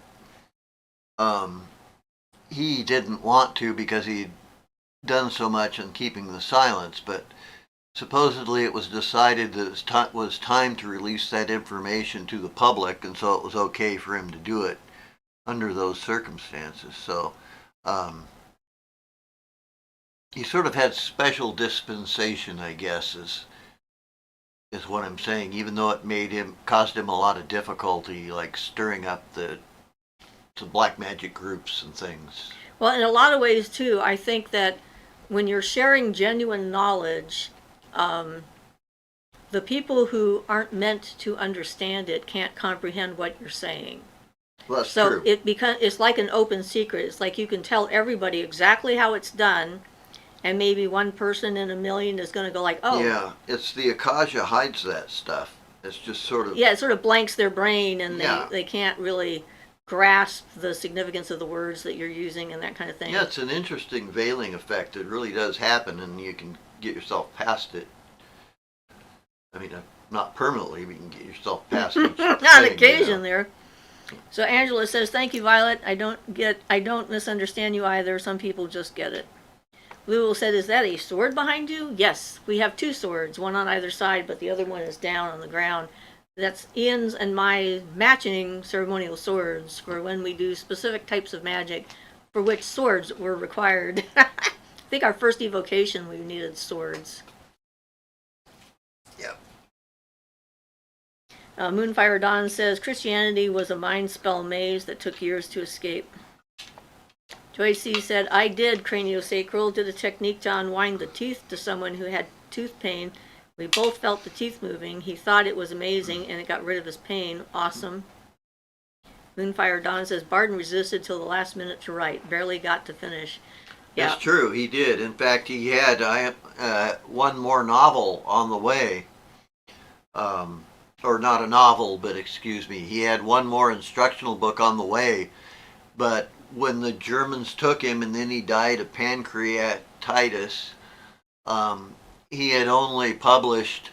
[SPEAKER 2] he didn't want to because he'd done so much in keeping the silence. But supposedly it was decided that it was time to release that information to the public, and so it was okay for him to do it under those circumstances. So he sort of had special dispensation, I guess, is what I'm saying, even though it caused him a lot of difficulty, like stirring up the black magic groups and things.
[SPEAKER 1] Well, in a lot of ways too, I think that when you're sharing genuine knowledge, the people who aren't meant to understand it can't comprehend what you're saying.
[SPEAKER 2] Well, that's
[SPEAKER 1] so
[SPEAKER 2] true.
[SPEAKER 1] It's like an open secret. It's like you can tell everybody exactly how it's done, and maybe one person in a million is going to go like, oh.
[SPEAKER 2] Yeah, it's the Akasha hides that stuff. It's just sort of...
[SPEAKER 1] Yeah, it sort of blanks their brain, and they can't really grasp the significance of the words that you're using and that kind of thing.
[SPEAKER 2] Yeah, it's an interesting veiling effect. It really does happen, and you can get yourself past it. I mean, not permanently, but you can get yourself past it.
[SPEAKER 1] On occasion there. So Angela says, thank you, Violet. I don't misunderstand you either. Some people just get it. Lulu said, is that a sword behind you? Yes, we have two swords, one on either side, but the other one is down on the ground. That's Ian's and my matching ceremonial swords for when we do specific types of magic for which swords were required. I think our first evocation we needed swords.
[SPEAKER 2] Yep.
[SPEAKER 1] Moonfire Dawn says, Christianity was a mind spell maze that took years to escape. Joy C said, I did craniosacral, did a technique to unwind the teeth to someone who had tooth pain. We both felt the teeth moving. He thought it was amazing, and it got rid of his pain. Awesome. Moonfire Dawn says, Barden resisted till the last minute to write. Barely got to finish. Yeah.
[SPEAKER 2] That's true, he did. In fact, he had one more novel on the way. Or not a novel, but excuse me. He had one more instructional book on the way. But when the Germans took him and then he died of pancreatitis, he had only published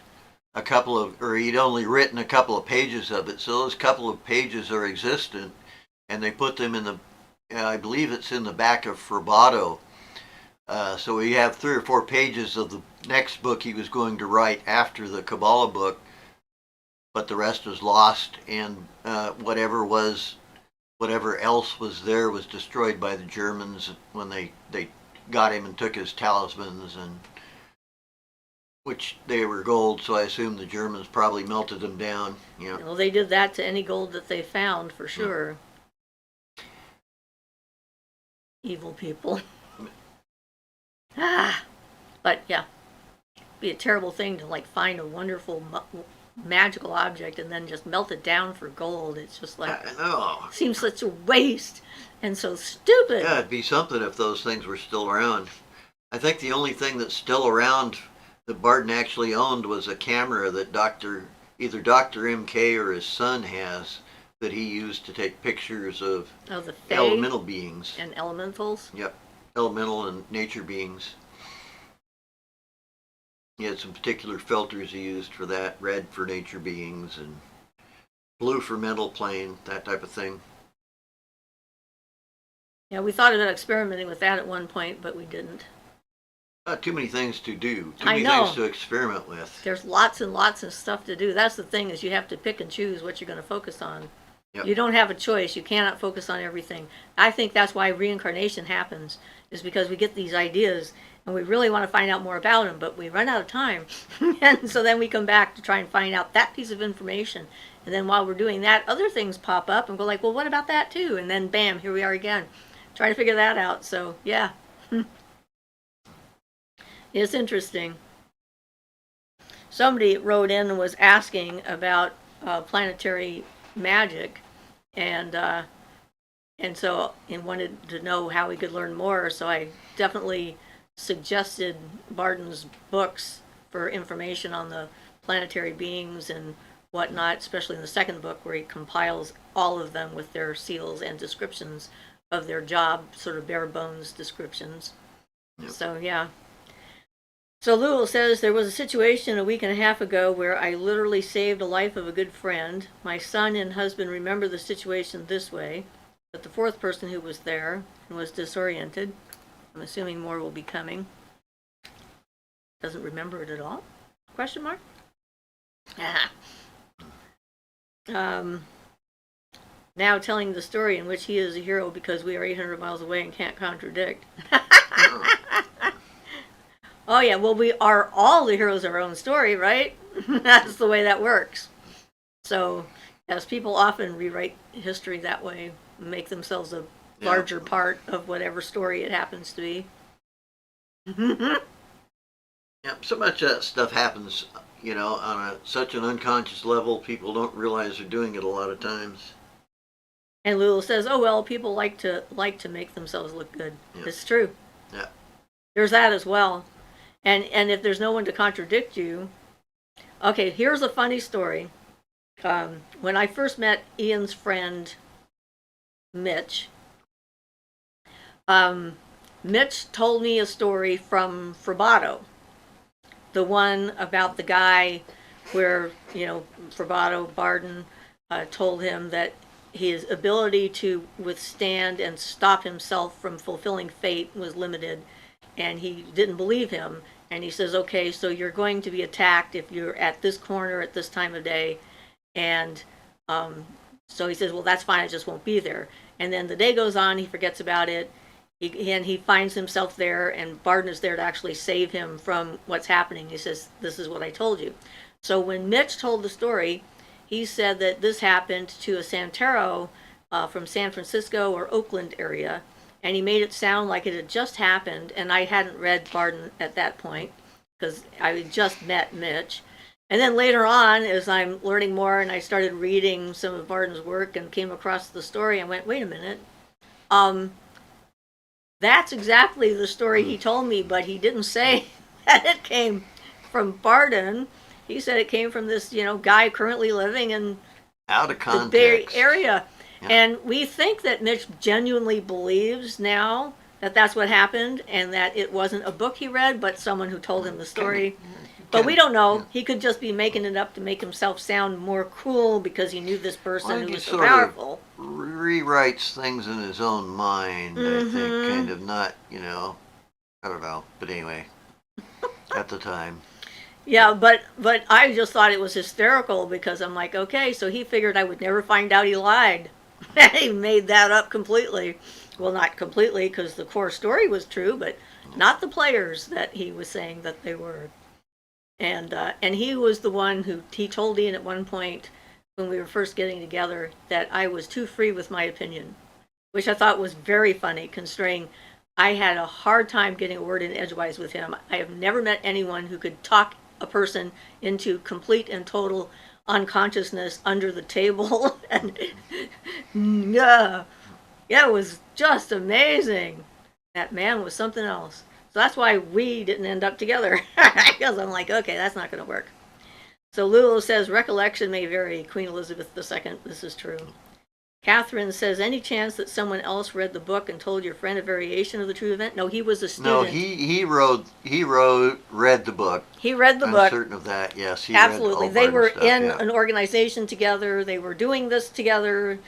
[SPEAKER 2] he'd only written a couple of pages of it. So those couple of pages are existent, and they put them in I believe it's in the back of Frobado. So we have 3 or 4 pages of the next book he was going to write after the Kabbalah book, but the rest was lost, and whatever else was there was destroyed by the Germans when they got him and took his talismans, and which they were gold, so I assume the Germans probably melted them down. Yeah.
[SPEAKER 1] Well, they did that to any gold that they found, for sure. Evil people. But yeah, be a terrible thing to like find a wonderful magical object and then just melt it down for gold. It's just like,
[SPEAKER 2] I know.
[SPEAKER 1] Seems such a waste and so stupid.
[SPEAKER 2] Yeah, it'd be something if those things were still around. I think the only thing that's still around that Barton actually owned was a camera that either Dr. MK or his son has, that he used to take pictures of
[SPEAKER 1] the Fae
[SPEAKER 2] elemental beings.
[SPEAKER 1] And elementals?
[SPEAKER 2] Yep, elemental and nature beings. He had some particular filters he used for that, red for nature beings and blue for mental plane, that type of thing.
[SPEAKER 1] Yeah, we thought about experimenting with that at one point, but we didn't.
[SPEAKER 2] Not too many things to do. Too
[SPEAKER 1] I
[SPEAKER 2] many
[SPEAKER 1] know.
[SPEAKER 2] things to experiment with.
[SPEAKER 1] There's lots and lots of stuff to do. That's the thing, is you have to pick and choose what you're going to focus on.
[SPEAKER 2] Yep.
[SPEAKER 1] You don't have a choice. You cannot focus on everything. I think that's why reincarnation happens, is because we get these ideas and we really want to find out more about them, but we run out of time. And so then we come back to try and find out that piece of information. And then while we're doing that, other things pop up and go like, well, what about that too? And then bam, here we are again, trying to figure that out. So yeah. It's interesting. Somebody wrote in and was asking about planetary magic, and wanted to know how we could learn more. So I definitely suggested Barton's books for information on the planetary beings and whatnot, especially in the second book where he compiles all of them with their seals and descriptions of their job, sort of bare bones descriptions. Yep. So yeah. So Lulu says, there was a situation a week and a half ago where I literally saved the life of a good friend. My son and husband remember the situation this way, but the fourth person who was there and was disoriented, I'm assuming more will be coming, doesn't remember it at all? Question mark? Now telling the story in which he is a hero because we are 800 miles away and can't contradict. Oh yeah, well, we are all the heroes of our own story, right? That's the way that works. So, as people often rewrite history that way, make themselves a larger part of whatever story it happens to be.
[SPEAKER 2] Yeah, so much of that stuff happens, on such an unconscious level, people don't realize they're doing it a lot of times.
[SPEAKER 1] And Lulu says, "Oh well, people like to make themselves look good."
[SPEAKER 2] Yeah.
[SPEAKER 1] It's true.
[SPEAKER 2] Yeah.
[SPEAKER 1] There's that as well. And if there's no one to contradict you, okay, here's a funny story. When I first met Ian's friend, Mitch, Mitch told me a story from Frabado, the one about the guy where, Frabado, Barden, told him that his ability to withstand and stop himself from fulfilling fate was limited, and he didn't believe him. And he says, okay, so you're going to be attacked if you're at this corner at this time of day. And so he says, well, that's fine, I just won't be there. And then the day goes on, he forgets about it, and he finds himself there, and Barden is there to actually save him from what's happening. He says, this is what I told you. So when Mitch told the story, he said that this happened to a Santero from San Francisco or Oakland area, and he made it sound like it had just happened, and I hadn't read Barden at that point, because I had just met Mitch. And then later on, as I'm learning more, and I started reading some of Barden's work and came across the story, I went, wait a minute, that's exactly the story he told me, but he didn't say that it came from Barden. He said it came from this, guy currently living in
[SPEAKER 2] out of context.
[SPEAKER 1] The Bay Area.
[SPEAKER 2] Yeah.
[SPEAKER 1] And we think that Mitch genuinely believes now that that's what happened, and that it wasn't a book he read, but someone who told him the story. But we don't know. Yeah. He could just be making it up to make himself sound more cool because he knew this person who was so powerful.
[SPEAKER 2] Rewrites things in his own mind, I think, kind of not, I don't know. But anyway, at the time.
[SPEAKER 1] Yeah, but I just thought it was hysterical because I'm like, okay, so he figured I would never find out he lied. He made that up completely. Well, not completely, because the core story was true, but not the players that he was saying that they were. And he was the one who, he told Ian at one point when we were first getting together that I was too free with my opinion, which I thought was very funny, considering I had a hard time getting a word in edgewise with him. I have never met anyone who could talk a person into complete and total unconsciousness under the table. And yeah, it was just amazing. That man was something else. So that's why we didn't end up together, because I'm like, okay, that's not going to work. So Lulu says, recollection may vary, Queen Elizabeth II. This is true. Catherine says, any chance that someone else read the book and told your friend a variation of the true event? No, he was a student.
[SPEAKER 2] No, he read the book.
[SPEAKER 1] He read the book.
[SPEAKER 2] I'm certain of that, yes. He
[SPEAKER 1] absolutely.
[SPEAKER 2] Read all
[SPEAKER 1] they were
[SPEAKER 2] stuff,
[SPEAKER 1] in an organization together. They were doing this together.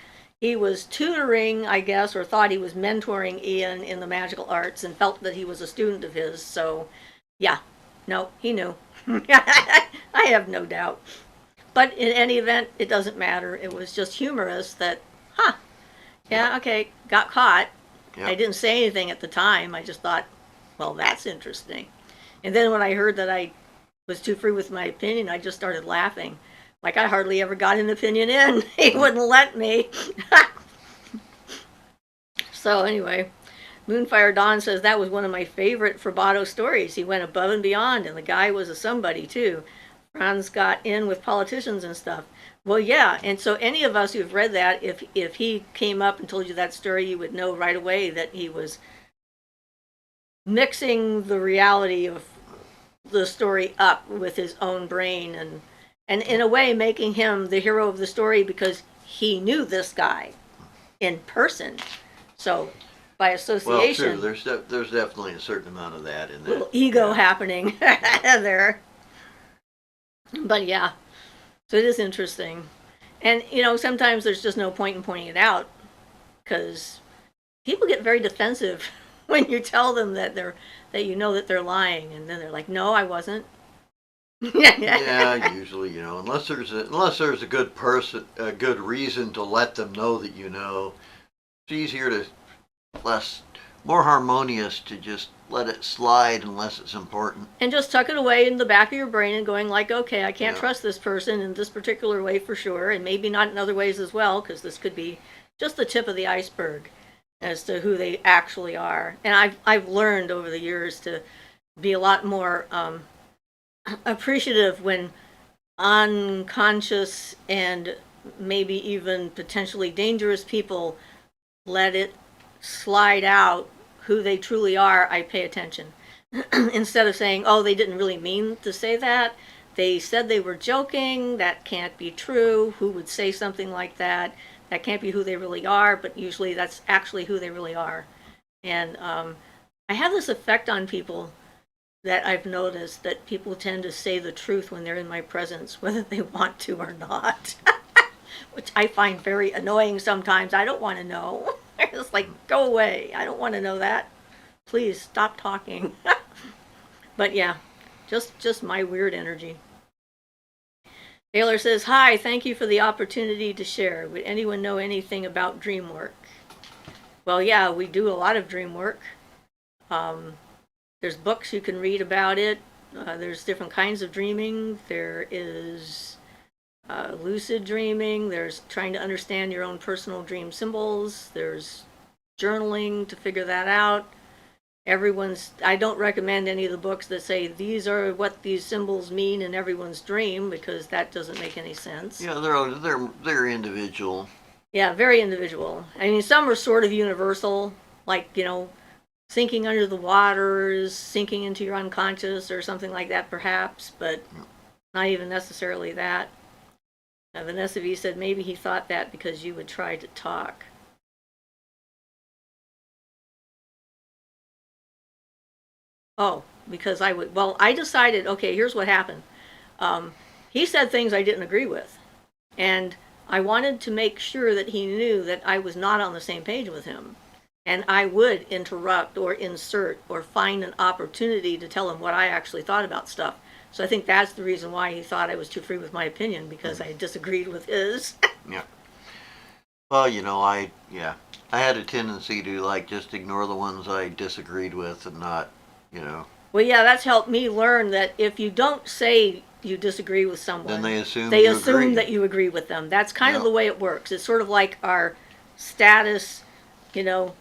[SPEAKER 1] He was tutoring, I guess, or thought he was mentoring Ian in the magical arts and felt that he was a student of his. So, yeah, no, he knew. I have no doubt. But in any event, it doesn't matter. It was just humorous that, okay, got caught. Yep. I didn't say anything at the time. I just thought, well, that's interesting. And then when I heard that I was too free with my opinion, I just started laughing. Like I hardly ever got an opinion in. He wouldn't let me. So anyway, Moonfire Dawn says that was one of my favorite Frabado stories. He went above and beyond, and the guy was a somebody too. Franz got in with politicians and stuff. Well, yeah, and so any of us who've read that, if he came up and told you that story, you would know right away that he was mixing the reality of the story up with his own brain, and in a way making him the hero of the story because he knew this guy in person. So by
[SPEAKER 2] Well,
[SPEAKER 1] association.
[SPEAKER 2] true. There's definitely a certain amount of that in that.
[SPEAKER 1] Little ego
[SPEAKER 2] Yeah.
[SPEAKER 1] happening there. But yeah, so it is interesting. And, sometimes there's just no point in pointing it out because people get very defensive when you tell them that they're lying, and then they're like, "No, I wasn't."
[SPEAKER 2] Yeah, usually, unless there's a good reason to let them know that it's easier to less more harmonious to just let it slide unless it's important.
[SPEAKER 1] And just tuck it away in the back of your brain and going like, okay, I can't
[SPEAKER 2] Yeah.
[SPEAKER 1] trust this person in this particular way for sure, and maybe not in other ways as well, because this could be just the tip of the iceberg as to who they actually are. And I've learned over the years to be a lot more appreciative when unconscious and maybe even potentially dangerous people let it slide out who they truly are. I pay attention. Instead of saying, oh, they didn't really mean to say that, they said they were joking, that can't be true, who would say something like that, that can't be who they really are, but usually that's actually who they really are. And I have this effect on people that I've noticed, that people tend to say the truth when they're in my presence, whether they want to or not. Which I find very annoying sometimes. I don't want to know. It's like, go away. I don't want to know that. Please stop talking. But yeah, just my weird energy. Taylor says, hi, thank you for the opportunity to share. Would anyone know anything about dream work? Well, yeah, we do a lot of dream work. There's books you can read about it. There's different kinds of dreaming. There is lucid dreaming. There's trying to understand your own personal dream symbols. There's journaling to figure that out. I don't recommend any of the books that say these are what these symbols mean in everyone's dream, because that doesn't make any sense.
[SPEAKER 2] Yeah, they're individual.
[SPEAKER 1] Yeah, very individual. I mean, some are sort of universal, like, sinking under the waters, sinking into your unconscious or something like that perhaps, but not even necessarily that. Vanessa V said maybe he thought that because you would try to talk. Oh, because I would. Well, I decided, okay, here's what happened. He said things I didn't agree with. And I wanted to make sure that he knew that I was not on the same page with him. And I would interrupt or insert or find an opportunity to tell him what I actually thought about stuff. So I think that's the reason why he thought I was too free with my opinion, because I disagreed with his.
[SPEAKER 2] Yeah. Well, I had a tendency to just ignore the ones I disagreed with and not.
[SPEAKER 1] Well, yeah, that's helped me learn that if you don't say you disagree with someone,
[SPEAKER 2] Then they assume
[SPEAKER 1] that you agree with them. That's kind of the way it works. It's sort of like our status,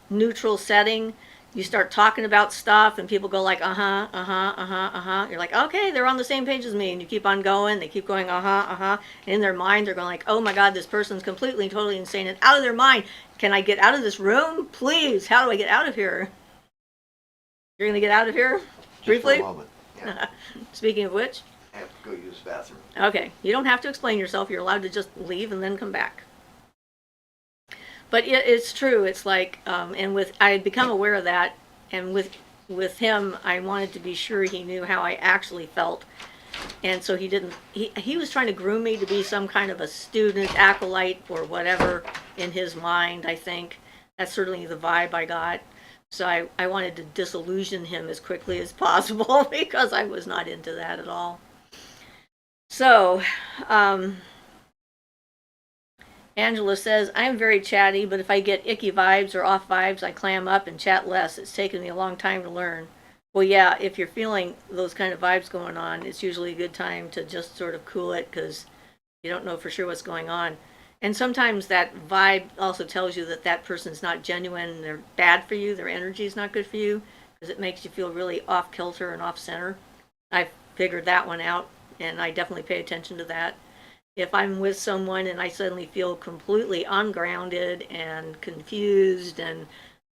[SPEAKER 1] neutral setting. You start talking about stuff and people go like, uh-huh, uh-huh, uh-huh, uh-huh. You're like, okay, they're on the same page as me. And you keep on going. They keep going, uh-huh, uh-huh. And in their mind, they're going like, oh my God, this person's completely and totally insane and out of their mind. Can I get out of this room? Please, how do I get out of here? You're going to get out of here? Briefly?
[SPEAKER 2] Just for a moment. Yeah.
[SPEAKER 1] Speaking of which.
[SPEAKER 2] I have to go use the bathroom.
[SPEAKER 1] Okay, you don't have to explain yourself. You're allowed to just leave and then come back. But it's true. It's like, and I had become aware of that, and with him, I wanted to be sure he knew how I actually felt, and so he was trying to groom me to be some kind of a student acolyte or whatever in his mind. I think that's certainly the vibe I got. So I wanted to disillusion him as quickly as possible because I was not into that at all. So, Angela says, I'm very chatty, but if I get icky vibes or off vibes, I clam up and chat less. It's taken me a long time to learn. Well, yeah, if you're feeling those kind of vibes going on, it's usually a good time to just sort of cool it, because you don't know for sure what's going on. And sometimes that vibe also tells you that that person's not genuine, they're bad for you, their energy is not good for you, because it makes you feel really off kilter and off center. I figured that one out, and I definitely pay attention to that. If I'm with someone and I suddenly feel completely ungrounded and confused and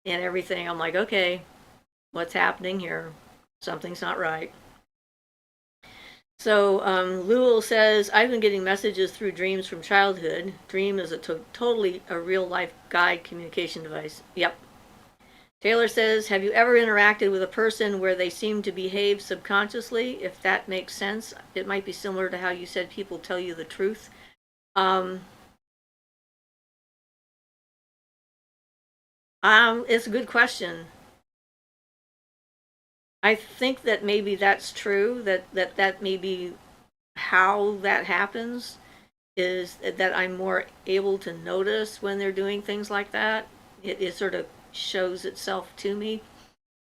[SPEAKER 1] everything, I'm like, okay, what's happening here? Something's not right. So Lul says, I've been getting messages through dreams from childhood. Dream is totally a real life guide communication device. Yep. Taylor says, have you ever interacted with a person where they seem to behave subconsciously? If that makes sense, it might be similar to how you said people tell you the truth. It's a good question. I think that maybe that's true, that may be how that happens, is that I'm more able to notice when they're doing things like that. It sort of shows itself to me.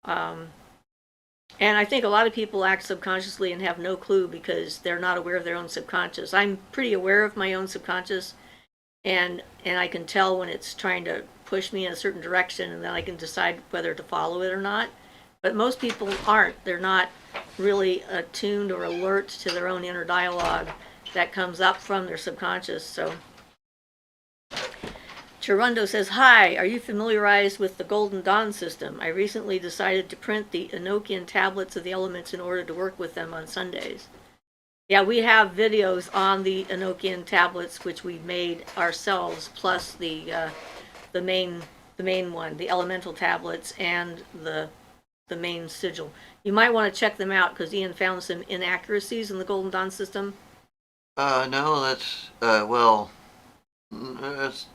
[SPEAKER 1] And I think a lot of people act subconsciously and have no clue because they're not aware of their own subconscious. I'm pretty aware of my own subconscious, and I can tell when it's trying to push me in a certain direction, and then I can decide whether to follow it or not. But most people aren't. They're not really attuned or alert to their own inner dialogue that comes up from their subconscious. So Chirundo says, hi, are you familiarized with the Golden Dawn system? I recently decided to print the Enochian tablets of the elements in order to work with them on Sundays. Yeah, we have videos on the Enochian tablets, which we made ourselves, plus the main one, the elemental tablets, and the main sigil. You might want to check them out because Ian found some inaccuracies in the Golden Dawn system.
[SPEAKER 2] No, that's, well, that's...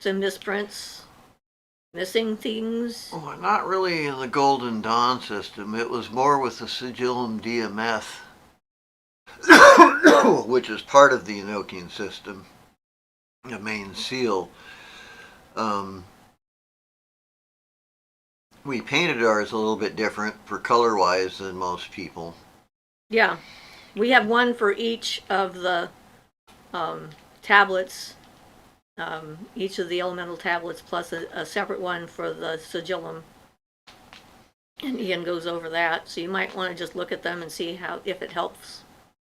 [SPEAKER 1] Some misprints, missing things.
[SPEAKER 2] Oh, not really in the Golden Dawn system. It was more with the Sigillum Diameth, which is part of the Enochian system, the main seal. We painted ours a little bit different for color-wise than most people.
[SPEAKER 1] Yeah, we have one for each of the tablets, each of the elemental tablets, plus a separate one for the sigillum. And Ian goes over that, so you might want to just look at them and see how if it helps,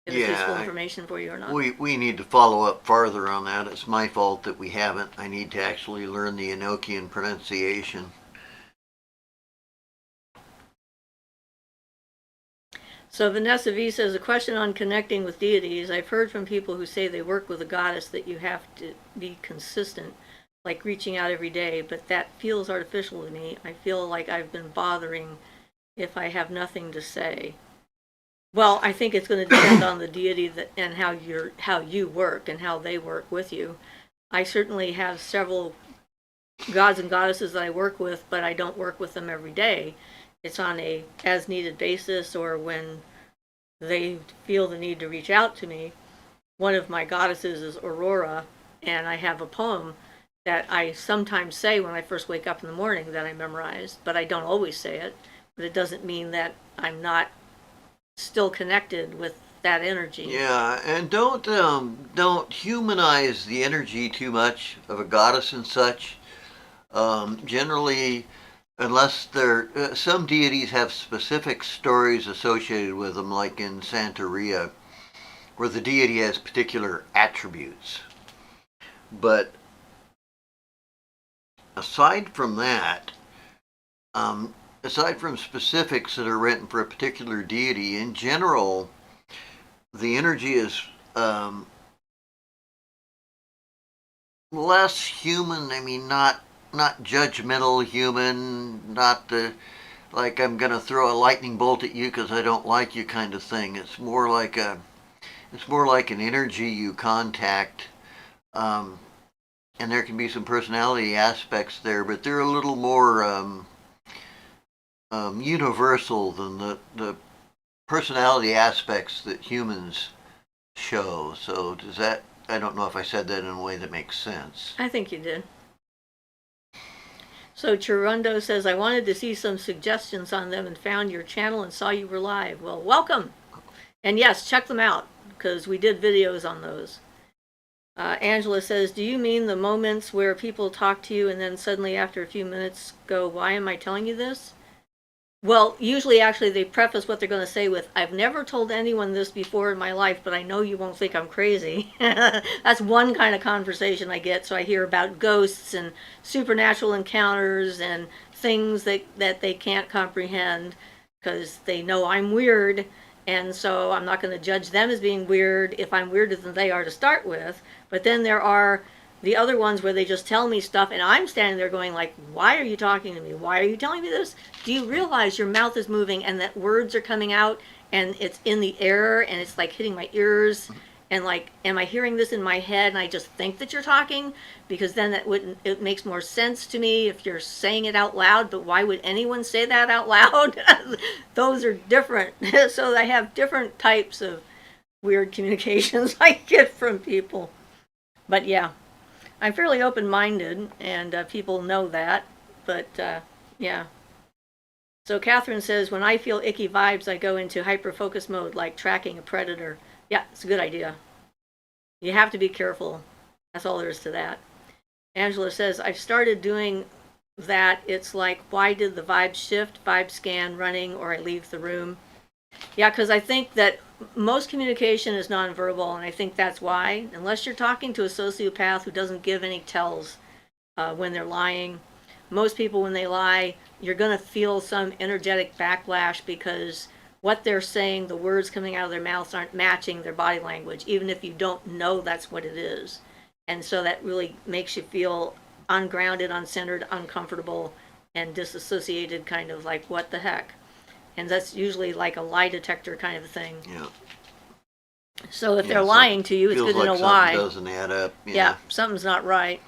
[SPEAKER 1] if it's useful information for you or not.
[SPEAKER 2] We need to follow up farther on that. It's my fault that we haven't. I need to actually learn the Enochian pronunciation.
[SPEAKER 1] So Vanessa V says, a question on connecting with deities. I've heard from people who say they work with a goddess that you have to be consistent, like reaching out every day, but that feels artificial to me. I feel like I've been bothering if I have nothing to say. Well, I think it's going to depend on the deity and how you work and how they work with you. I certainly have several gods and goddesses that I work with, but I don't work with them every day. It's on a as needed basis, or when they feel the need to reach out to me. One of my goddesses is Aurora, and I have a poem that I sometimes say when I first wake up in the morning that I memorized, but I don't always say it. But it doesn't mean that I'm not still connected with that energy.
[SPEAKER 2] Yeah, and don't humanize the energy too much of a goddess and such. Generally, unless some deities have specific stories associated with them, like in Santeria, where the deity has particular attributes. But aside from that, aside from specifics that are written for a particular deity, in general, the energy is less human. I mean, not judgmental human, not the like I'm gonna throw a lightning bolt at you because I don't like you kind of thing. It's more like an energy you contact, and there can be some personality aspects there, but they're a little more universal than the personality aspects that humans show. So does that? I don't know if I said that in a way that makes sense.
[SPEAKER 1] I think you did. So Chirundo says, I wanted to see some suggestions on them and found your channel and saw you were live. Well, welcome. And yes, check them out because we did videos on those. Angela says, do you mean the moments where people talk to you and then suddenly after a few minutes go, why am I telling you this? Well, usually actually they preface what they're going to say with, I've never told anyone this before in my life, but I know you won't think I'm crazy. That's one kind of conversation I get. So I hear about ghosts and supernatural encounters and things that they can't comprehend because they know I'm weird. And so I'm not going to judge them as being weird if I'm weirder than they are to start with. But then there are the other ones where they just tell me stuff and I'm standing there going like, why are you talking to me? Why are you telling me this? Do you realize your mouth is moving and that words are coming out and it's in the air and it's like hitting my ears? And like, am I hearing this in my head and I just think that you're talking? Because then it makes more sense to me if you're saying it out loud, but why would anyone say that out loud? Those are different. So I have different types of weird communications I get from people. But yeah, I'm fairly open-minded and people know that, but yeah. So Catherine says, when I feel icky vibes, I go into hyper-focus mode, like tracking a predator. Yeah, it's a good idea. You have to be careful. That's all there is to that. Angela says, I've started doing that. It's like, why did the vibe shift, vibe scan running, or I leave the room? Yeah, because I think that most communication is nonverbal, and I think that's why. Unless you're talking to a sociopath who doesn't give any tells when they're lying, most people, when they lie, you're going to feel some energetic backlash because what they're saying, the words coming out of their mouths aren't matching their body language, even if you don't know that's what it is. And so that really makes you feel ungrounded, uncentered, uncomfortable, and disassociated, kind of like, what the heck? And that's usually like a lie detector kind of thing.
[SPEAKER 2] Yeah.
[SPEAKER 1] So if they're lying to you, it's good to know why.
[SPEAKER 2] Feels like something doesn't add up.
[SPEAKER 1] Yeah, something's not right.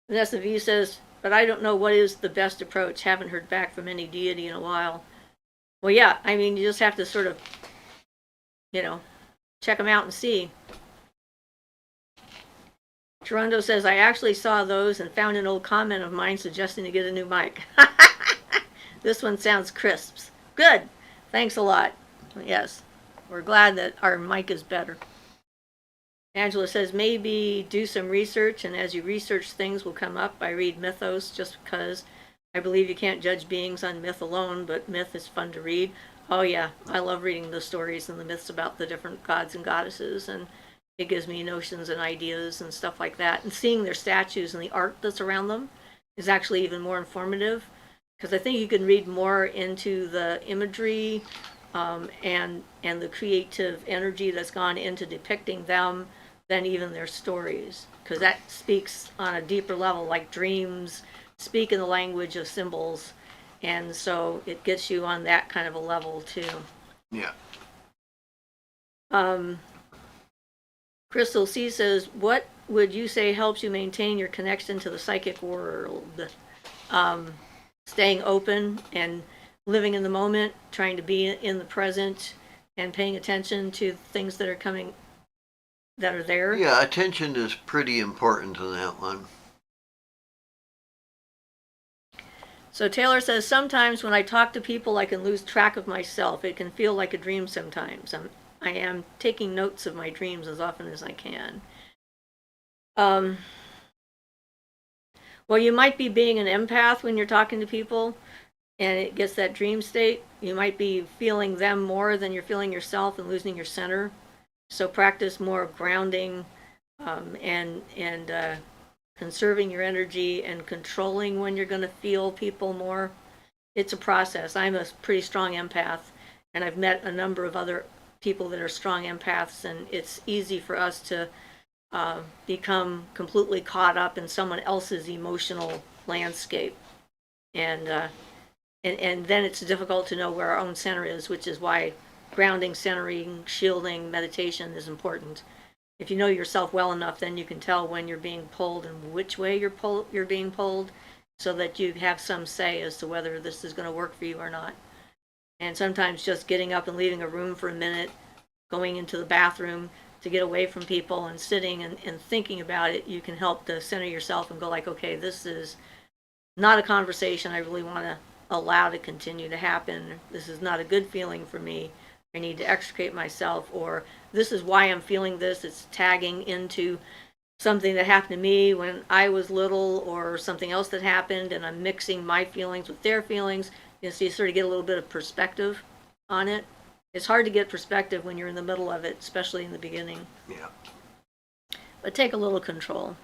[SPEAKER 1] Vanessa V says, but I don't know what is the best approach. Haven't heard back from any deity in a while. Well, yeah, I mean, you just have to sort of, check them out and see. Toronto says, I actually saw those and found an old comment of mine suggesting to get a new mic. This one sounds crisp. Good. Thanks a lot. Yes, we're glad that our mic is better. Angela says, maybe do some research, and as you research, things will come up. I read mythos just because I believe you can't judge beings on myth alone, but myth is fun to read. Oh yeah, I love reading the stories and the myths about the different gods and goddesses, and it gives me notions and ideas and stuff like that. And seeing their statues and the art that's around them is actually even more informative, because I think you can read more into the imagery and the creative energy that's gone into depicting them than even their stories, because that speaks on a deeper level, like dreams speak in the language of symbols, and so it gets you on that kind of a level too.
[SPEAKER 2] Yeah.
[SPEAKER 1] Crystal C says, what would you say helps you maintain your connection to the psychic world? Staying open and living in the moment, trying to be in the present and paying attention to things that are coming, that are there.
[SPEAKER 2] Yeah, attention is pretty important to that one.
[SPEAKER 1] So Taylor says, sometimes when I talk to people, I can lose track of myself. It can feel like a dream sometimes. I am taking notes of my dreams as often as I can. Well, you might be being an empath when you're talking to people and it gets that dream state. You might be feeling them more than you're feeling yourself and losing your center. So practice more grounding and conserving your energy and controlling when you're going to feel people more. It's a process. I'm a pretty strong empath, and I've met a number of other people that are strong empaths, and it's easy for us to become completely caught up in someone else's emotional landscape. And then it's difficult to know where our own center is, which is why grounding, centering, shielding, meditation is important. If you know yourself well enough, then you can tell when you're being pulled and which way you're being pulled, so that you have some say as to whether this is going to work for you or not. And sometimes just getting up and leaving a room for a minute, going into the bathroom to get away from people and sitting and thinking about it, you can help to center yourself and go like, okay, this is not a conversation I really want to allow to continue to happen. This is not a good feeling for me. I need to extricate myself, or this is why I'm feeling this. It's tagging into something that happened to me when I was little, or something else that happened, and I'm mixing my feelings with their feelings. So you sort of get a little bit of perspective on it. It's hard to get perspective when you're in the middle of it, especially in the beginning.
[SPEAKER 2] Yeah.
[SPEAKER 1] But take a little control.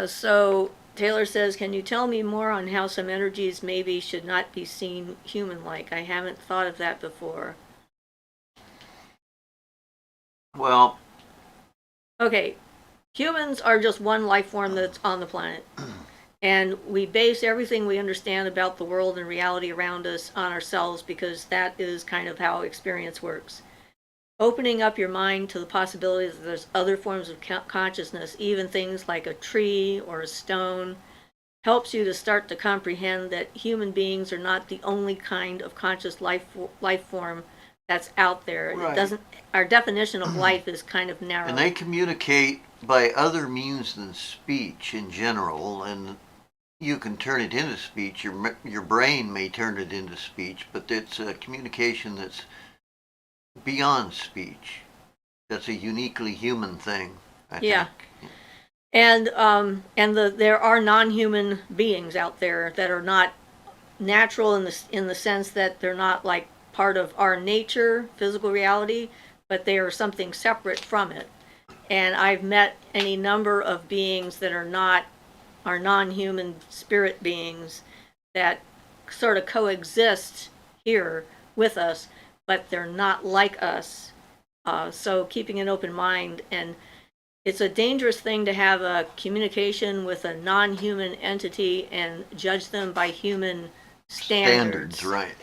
[SPEAKER 1] So Taylor says, can you tell me more on how some energies maybe should not be seen human-like? I haven't thought of that before.
[SPEAKER 2] Well,
[SPEAKER 1] Okay, humans are just one life form that's on the planet. And we base everything we understand about the world and reality around us on ourselves because that is kind of how experience works. Opening up your mind to the possibilities that there's other forms of consciousness, even things like a tree or a stone, helps you to start to comprehend that human beings are not the only kind of conscious life form that's out there. It
[SPEAKER 2] right.
[SPEAKER 1] doesn't. Our definition of life is kind of narrow.
[SPEAKER 2] And they communicate by other means than speech in general, and you can turn it into speech. Your brain may turn it into speech, but it's a communication that's beyond speech. That's a uniquely human thing, I
[SPEAKER 1] Yeah.
[SPEAKER 2] think.
[SPEAKER 1] And there are non-human beings out there that are not natural in the sense that they're not like part of our nature, physical reality, but they are something separate from it. And I've met any number of beings that are non-human spirit beings that sort of coexist here with us, but they're not like us. So keeping an open mind, and it's a dangerous thing to have a communication with a non-human entity and judge them by human standards.
[SPEAKER 2] Right.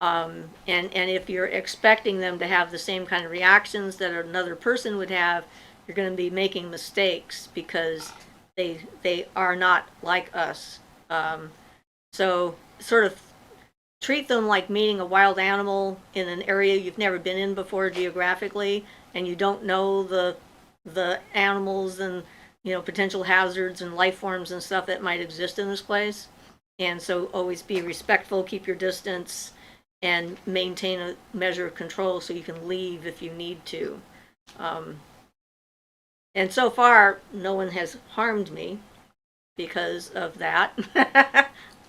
[SPEAKER 1] And if you're expecting them to have the same kind of reactions that another person would have, you're going to be making mistakes because they are not like us. So sort of treat them like meeting a wild animal in an area you've never been in before geographically, and you don't know the animals and potential hazards and life forms and stuff that might exist in this place. And so always be respectful, keep your distance, and maintain a measure of control so you can leave if you need to. And so far, no one has harmed me because of that.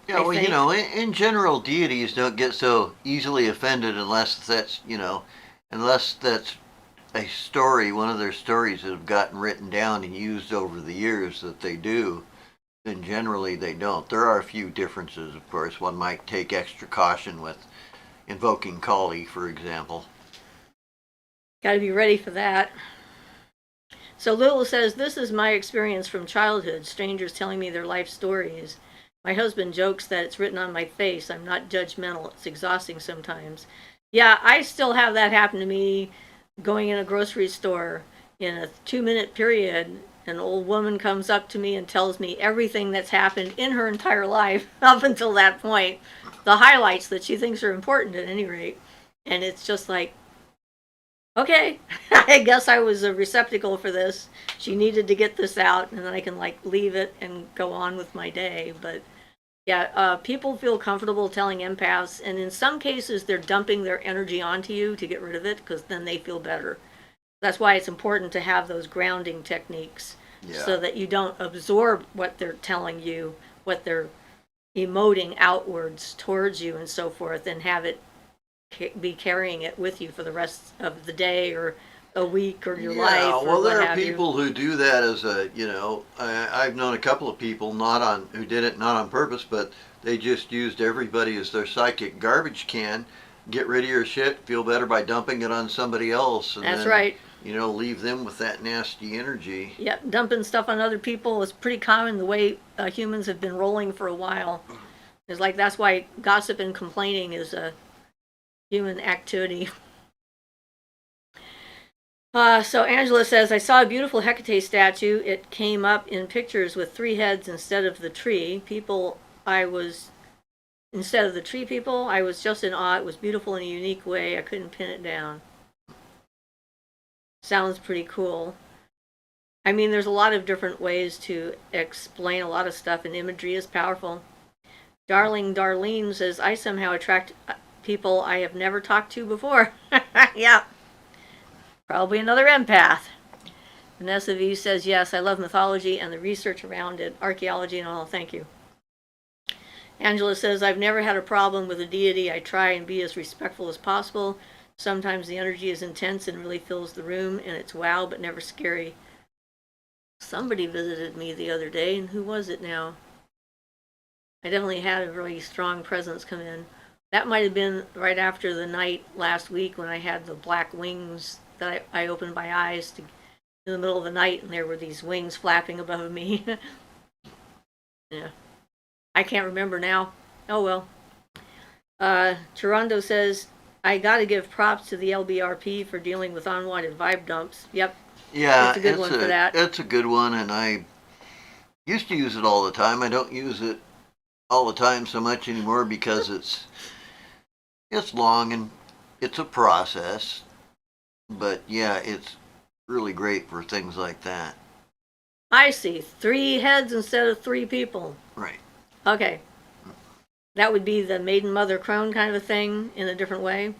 [SPEAKER 2] Yeah, well, in general, deities don't get so easily offended unless that's a story, one of their stories that have gotten written down and used over the years that they do. Then generally they don't. There are a few differences, of course. One might take extra caution with invoking Kali, for example.
[SPEAKER 1] Got to be ready for that. So Lil says, this is my experience from childhood, strangers telling me their life stories. My husband jokes that it's written on my face. I'm not judgmental. It's exhausting sometimes. Yeah, I still have that happen to me going in a grocery store. In a 2-minute period, an old woman comes up to me and tells me everything that's happened in her entire life up until that point. The highlights that she thinks are important at any rate. And it's just like, okay, I guess I was a receptacle for this. She needed to get this out, and then I can leave it and go on with my day. But yeah, people feel comfortable telling empaths, and in some cases they're dumping their energy onto you to get rid of it because then they feel better. That's why it's important to have those grounding techniques, so that you don't absorb what they're telling you, what they're emoting outwards towards you and so forth, and have it be carrying it with you for the rest of the day or a week or your life.
[SPEAKER 2] Yeah, well, there are
[SPEAKER 1] you.
[SPEAKER 2] people who do that as I've known a couple of people who did it not on purpose, but they just used everybody as their psychic garbage can. Get rid of your shit, feel better by dumping it on somebody else. And
[SPEAKER 1] That's
[SPEAKER 2] then,
[SPEAKER 1] right.
[SPEAKER 2] Leave them with that nasty energy.
[SPEAKER 1] Yep, dumping stuff on other people is pretty common the way humans have been rolling for a while. It's like that's why gossip and complaining is a human activity. So Angela says, I saw a beautiful Hecate statue. It came up in pictures with 3 heads instead of the tree. Instead of the tree people, I was just in awe. It was beautiful in a unique way. I couldn't pin it down. Sounds pretty cool. I mean, there's a lot of different ways to explain a lot of stuff, and imagery is powerful. Darling Darlene says, I somehow attract people I have never talked to before. Yeah. Probably another empath. Vanessa V says, yes, I love mythology and the research around it, archaeology and all. Thank you. Angela says, I've never had a problem with a deity. I try and be as respectful as possible. Sometimes the energy is intense and really fills the room, and it's wow, but never scary. Somebody visited me the other day, and who was it now? I definitely had a really strong presence come in. That might have been right after the night last week when I had the black wings that I opened my eyes to, in the middle of the night, and there were these wings flapping above me. Yeah. I can't remember now. Oh well. Toronto says, I gotta give props to the LBRP for dealing with unwanted vibe dumps. Yep.
[SPEAKER 2] Yeah,
[SPEAKER 1] It's a good one for that.
[SPEAKER 2] It's a good one, and I used to use it all the time. I don't use it all the time so much anymore because it's long and it's a process. But yeah, it's really great for things like that.
[SPEAKER 1] I see. 3 heads instead of 3 people.
[SPEAKER 2] Right.
[SPEAKER 1] Okay. That would be the maiden, mother, crone kind of a thing in a different way.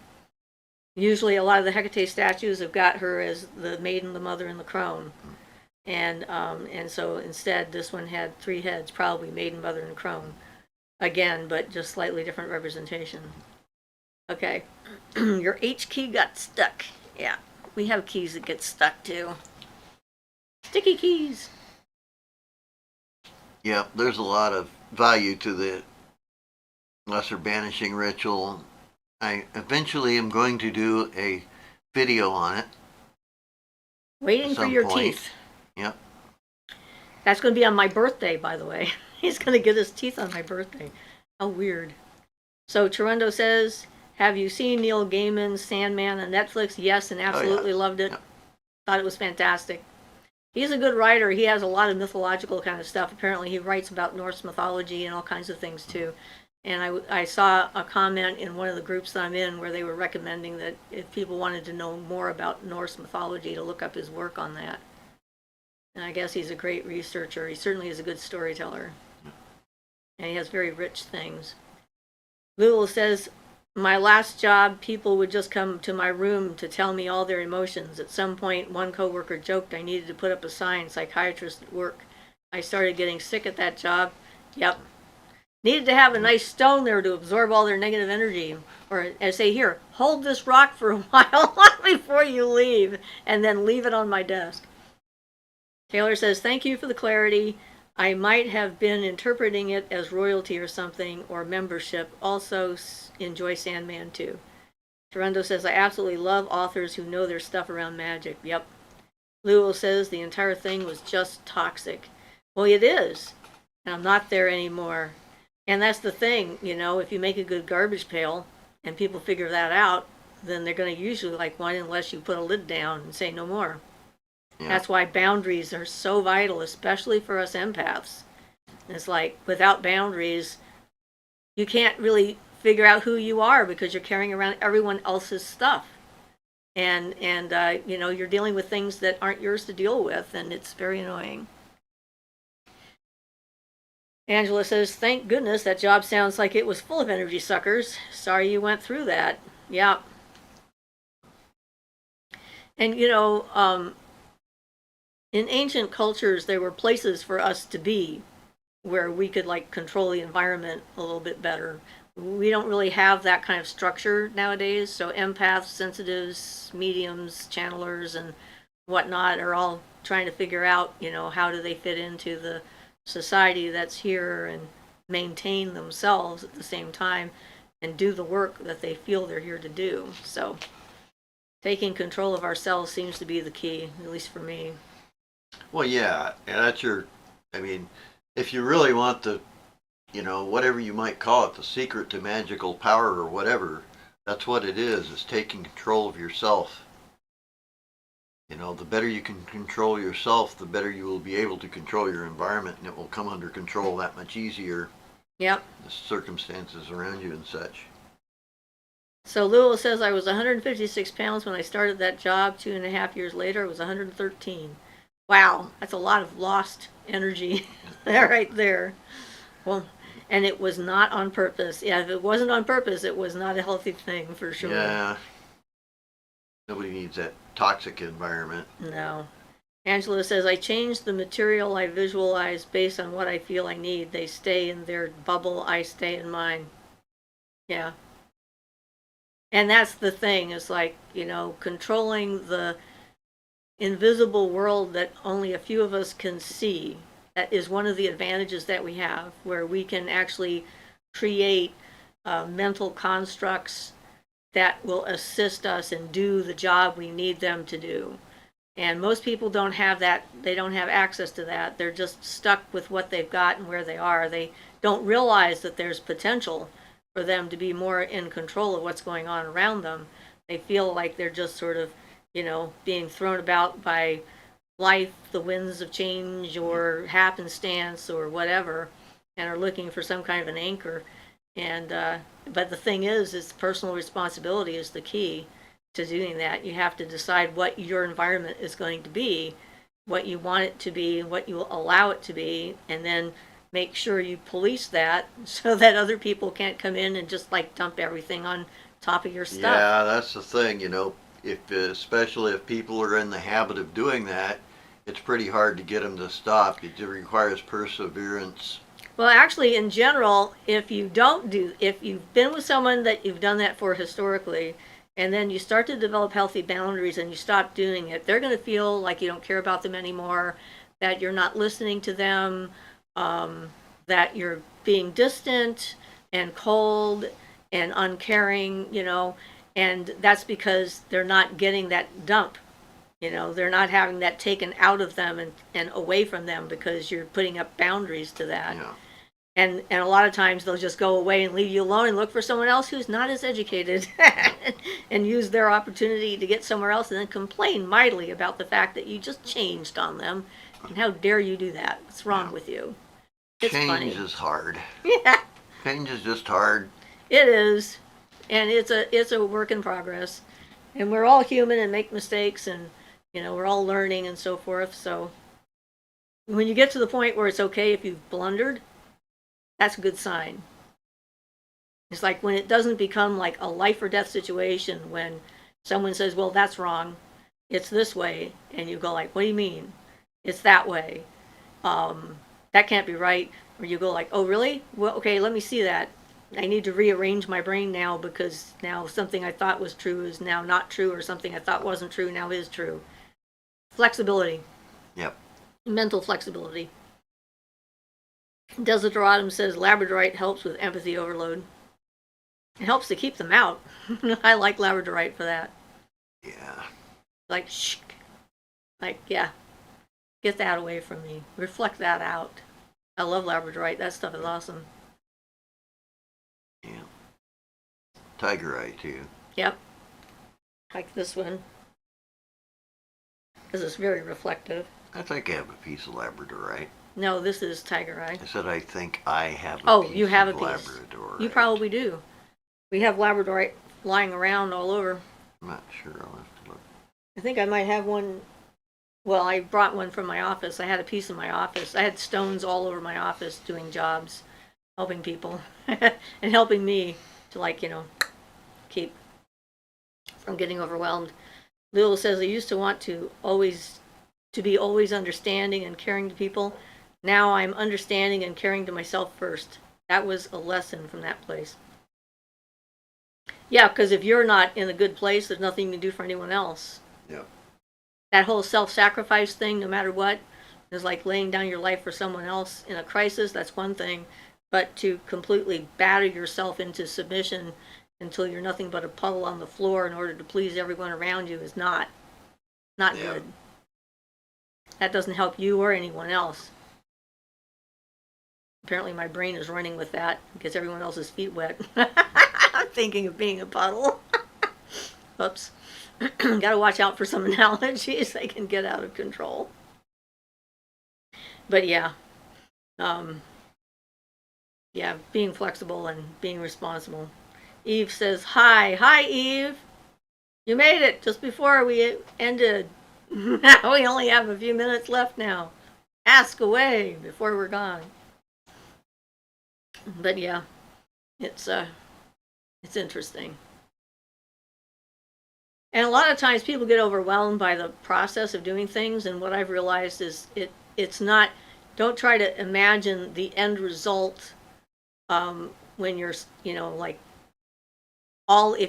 [SPEAKER 1] Usually a lot of the Hecate statues have got her as the maiden, the mother, and the crone. And so instead this one had 3 heads, probably maiden, mother, and crone. Again, but just slightly different representation. Okay. Your H key got stuck. Yeah. We have keys that get stuck too. Sticky keys.
[SPEAKER 2] Yeah, there's a lot of value to the lesser banishing ritual. I eventually am going to do a video on it.
[SPEAKER 1] Waiting for your teeth.
[SPEAKER 2] Yep.
[SPEAKER 1] That's going to be on my birthday, by the way. He's going to get his teeth on my birthday. How weird. So Torundo says, have you seen Neil Gaiman's Sandman on Netflix? Yes, and absolutely loved it. Thought it was fantastic. He's a good writer. He has a lot of mythological kind of stuff. Apparently he writes about Norse mythology and all kinds of things too. And I saw a comment in one of the groups that I'm in where they were recommending that if people wanted to know more about Norse mythology, to look up his work on that. And I guess he's a great researcher. He certainly is a good storyteller. And he has very rich things. Lulu says, my last job, people would just come to my room to tell me all their emotions. At some point, one coworker joked I needed to put up a sign, psychiatrist at work. I started getting sick at that job. Yep. Needed to have a nice stone there to absorb all their negative energy. Or I say, here, hold this rock for a while before you leave, and then leave it on my desk. Taylor says, thank you for the clarity. I might have been interpreting it as royalty or something, or membership. Also enjoy Sandman too. Torundo says, I absolutely love authors who know their stuff around magic. Yep. Luo says, the entire thing was just toxic. Well, it is. And I'm not there anymore. And that's the thing, you know, if you make a good garbage pail and people figure that out, then they're going to usually like one unless you put a lid down and say no more. Yeah. That's why boundaries are so vital, especially for us empaths. It's like without boundaries, you can't really figure out who you are because you're carrying around everyone else's stuff. And you know, you're dealing with things that aren't yours to deal with, and it's very annoying. Angela says, thank goodness that job sounds like it was full of energy suckers. Sorry you went through that. Yeah. And, you know, in ancient cultures, there were places for us to be where we could, like, control the environment a little bit better. We don't really have that kind of structure nowadays, so empaths, sensitives, mediums, channelers, and whatnot are all trying to figure out, you know, how do they fit into the society that's here and maintain themselves at the same time and do the work that they feel they're here to do. So taking control of ourselves seems to be the key, at least for me.
[SPEAKER 2] Well, yeah, and that's I mean, if you really want the, you know, whatever you might call it, the secret to magical power or whatever, that's what it is taking control of yourself. You know, the better you can control yourself, the better you will be able to control your environment, and it will come under control that much easier.
[SPEAKER 1] Yep.
[SPEAKER 2] The circumstances around you and such.
[SPEAKER 1] So Lula says, I was 156 pounds when I started that job. 2.5 years later, I was 113. Wow, that's a lot of lost energy right there. Well, and it was not on purpose. Yeah, if it wasn't on purpose, it was not a healthy thing for sure.
[SPEAKER 2] Yeah. Nobody needs that toxic environment.
[SPEAKER 1] No. Angela says, I change the material I visualize based on what I feel I need. They stay in their bubble, I stay in mine. Yeah. And that's the thing, is like, you know, controlling the invisible world that only a few of us can see. That is one of the advantages that we have, where we can actually create mental constructs that will assist us and do the job we need them to do. And most people don't have that. They don't have access to that. They're just stuck with what they've got and where they are. They don't realize that there's potential for them to be more in control of what's going on around them. They feel like they're just sort of, being thrown about by life, the winds of change, or happenstance, or whatever, and are looking for some kind of an anchor. And but the thing is personal responsibility is the key to doing that. You have to decide what your environment is going to be, what you want it to be, what you allow it to be, and then make sure you police that so that other people can't come in and just like dump everything on top of your stuff.
[SPEAKER 2] Yeah, that's the thing, if especially if people are in the habit of doing that, it's pretty hard to get them to stop. It requires perseverance.
[SPEAKER 1] Well, actually, in general, if you've been with someone that you've done that for historically, and then you start to develop healthy boundaries and you stop doing it, they're going to feel like you don't care about them anymore, that you're not listening to them, that you're being distant and cold and uncaring, and that's because they're not getting that dump. They're not having that taken out of them and away from them because you're putting up boundaries to that.
[SPEAKER 2] Yeah.
[SPEAKER 1] And a lot of times they'll just go away and leave you alone and look for someone else who's not as educated and use their opportunity to get somewhere else and then complain mightily about the fact that you just changed on them. And how dare you do that? What's wrong with you? It's
[SPEAKER 2] Change
[SPEAKER 1] funny.
[SPEAKER 2] is hard.
[SPEAKER 1] Yeah,
[SPEAKER 2] Change is just hard.
[SPEAKER 1] it is. And it's a work in progress. And we're all human and make mistakes, and we're all learning and so forth. So when you get to the point where it's okay if you've blundered, that's a good sign. It's like when it doesn't become like a life or death situation when someone says, well, that's wrong, it's this way, and you go like, what do you mean? It's that way. That can't be right. Or you go like, oh, really? Well, okay, let me see that. I need to rearrange my brain now because now something I thought was true is now not true, or something I thought wasn't true now is true. Flexibility.
[SPEAKER 2] Yep.
[SPEAKER 1] Mental flexibility. Desiderata says labradorite helps with empathy overload. It helps to keep them out. I like labradorite for that.
[SPEAKER 2] Yeah.
[SPEAKER 1] Like, shh. Like, yeah. Get that away from me. Reflect that out. I love labradorite. That stuff is awesome.
[SPEAKER 2] Yeah. Tigerite too.
[SPEAKER 1] Yep. Like this one. Because it's very reflective.
[SPEAKER 2] I think I have a piece of labradorite.
[SPEAKER 1] No, this is tiger eye.
[SPEAKER 2] I said I think I have a
[SPEAKER 1] Oh,
[SPEAKER 2] piece
[SPEAKER 1] you have a
[SPEAKER 2] of
[SPEAKER 1] piece.
[SPEAKER 2] labradorite.
[SPEAKER 1] You probably do. We have labradorite lying around all over.
[SPEAKER 2] I'm not sure. I'll have to look.
[SPEAKER 1] I think I might have one. Well, I brought one from my office. I had a piece in my office. I had stones all over my office doing jobs, helping people, and helping me to keep from getting overwhelmed. Lil says, I used to want to be always understanding and caring to people. Now I'm understanding and caring to myself first. That was a lesson from that place. Yeah, because if you're not in a good place, there's nothing you can do for anyone else.
[SPEAKER 2] Yeah.
[SPEAKER 1] That whole self-sacrifice thing, no matter what, is like laying down your life for someone else in a crisis. That's one thing. But to completely batter yourself into submission until you're nothing but a puddle on the floor in order to please everyone around you is not good. That doesn't help you or anyone else. Apparently my brain is running with that. It gets everyone else's feet wet. I'm thinking of being a puddle. Oops. Got to watch out for some analogies. They can get out of control. But yeah. Being flexible and being responsible. Eve says, hi. Hi, Eve. You made it just before we ended. We only have a few minutes left now. Ask away before we're gone. But yeah, it's interesting. And a lot of times people get overwhelmed by the process of doing things, and what I've realized is it's not, don't try to imagine the end result when you're, if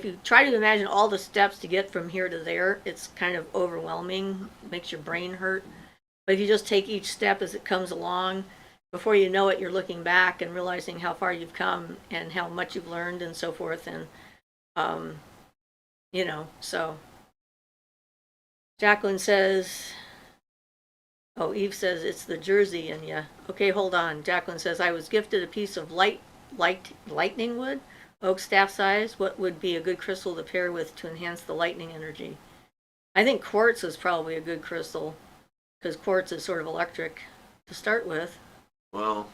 [SPEAKER 1] you try to imagine all the steps to get from here to there, it's kind of overwhelming, makes your brain hurt. But if you just take each step as it comes along, before you know it, you're looking back and realizing how far you've come and how much you've learned and so forth. And So Jacqueline says, oh, Eve says it's the Jersey in ya. Okay, hold on. Jacqueline says, I was gifted a piece of lightning wood, oak staff size. What would be a good crystal to pair with to enhance the lightning energy? I think quartz is probably a good crystal because quartz is sort of electric to start with.
[SPEAKER 2] Well,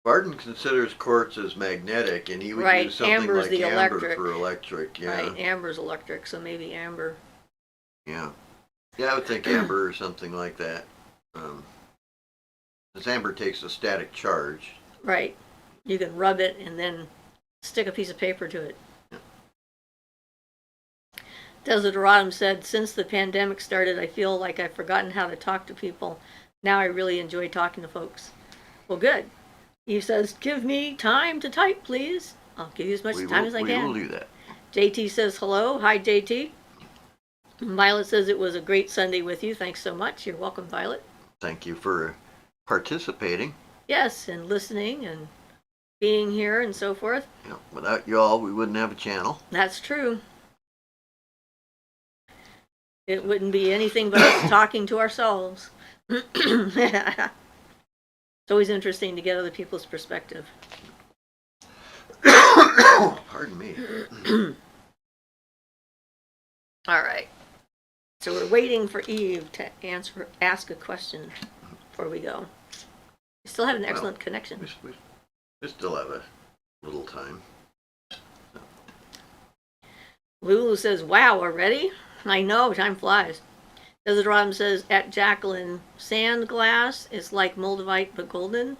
[SPEAKER 2] Barton considers quartz as magnetic, and he would
[SPEAKER 1] Right,
[SPEAKER 2] use something
[SPEAKER 1] amber's
[SPEAKER 2] like
[SPEAKER 1] the
[SPEAKER 2] amber
[SPEAKER 1] electric.
[SPEAKER 2] for electric. Yeah.
[SPEAKER 1] Right, amber's electric, so maybe amber.
[SPEAKER 2] Yeah. Yeah, I would think amber or something like that. Because amber takes a static charge.
[SPEAKER 1] Right. You can rub it and then stick a piece of paper to it. Desideраtum said, since the pandemic started, I feel like I've forgotten how to talk to people. Now I really enjoy talking to folks. Well, good. Eve says, give me time to type, please. I'll give you as much time as I can.
[SPEAKER 2] We will do that.
[SPEAKER 1] JT says, hello. Hi, JT. Violet says, it was a great Sunday with you. Thanks so much. You're welcome, Violet.
[SPEAKER 2] Thank you for participating.
[SPEAKER 1] Yes, and listening and being here and so forth.
[SPEAKER 2] Yeah, without y'all, we wouldn't have a channel.
[SPEAKER 1] That's true. It wouldn't be anything but us talking to ourselves. It's always interesting to get other people's perspective.
[SPEAKER 2] Pardon me.
[SPEAKER 1] All right. So we're waiting for Eve to ask a question before we go. We still have an excellent connection.
[SPEAKER 2] We still have a little time.
[SPEAKER 1] Lulu says, wow, already? I know, time flies. Desideраtum says, at Jacqueline, sand glass is like moldavite but golden.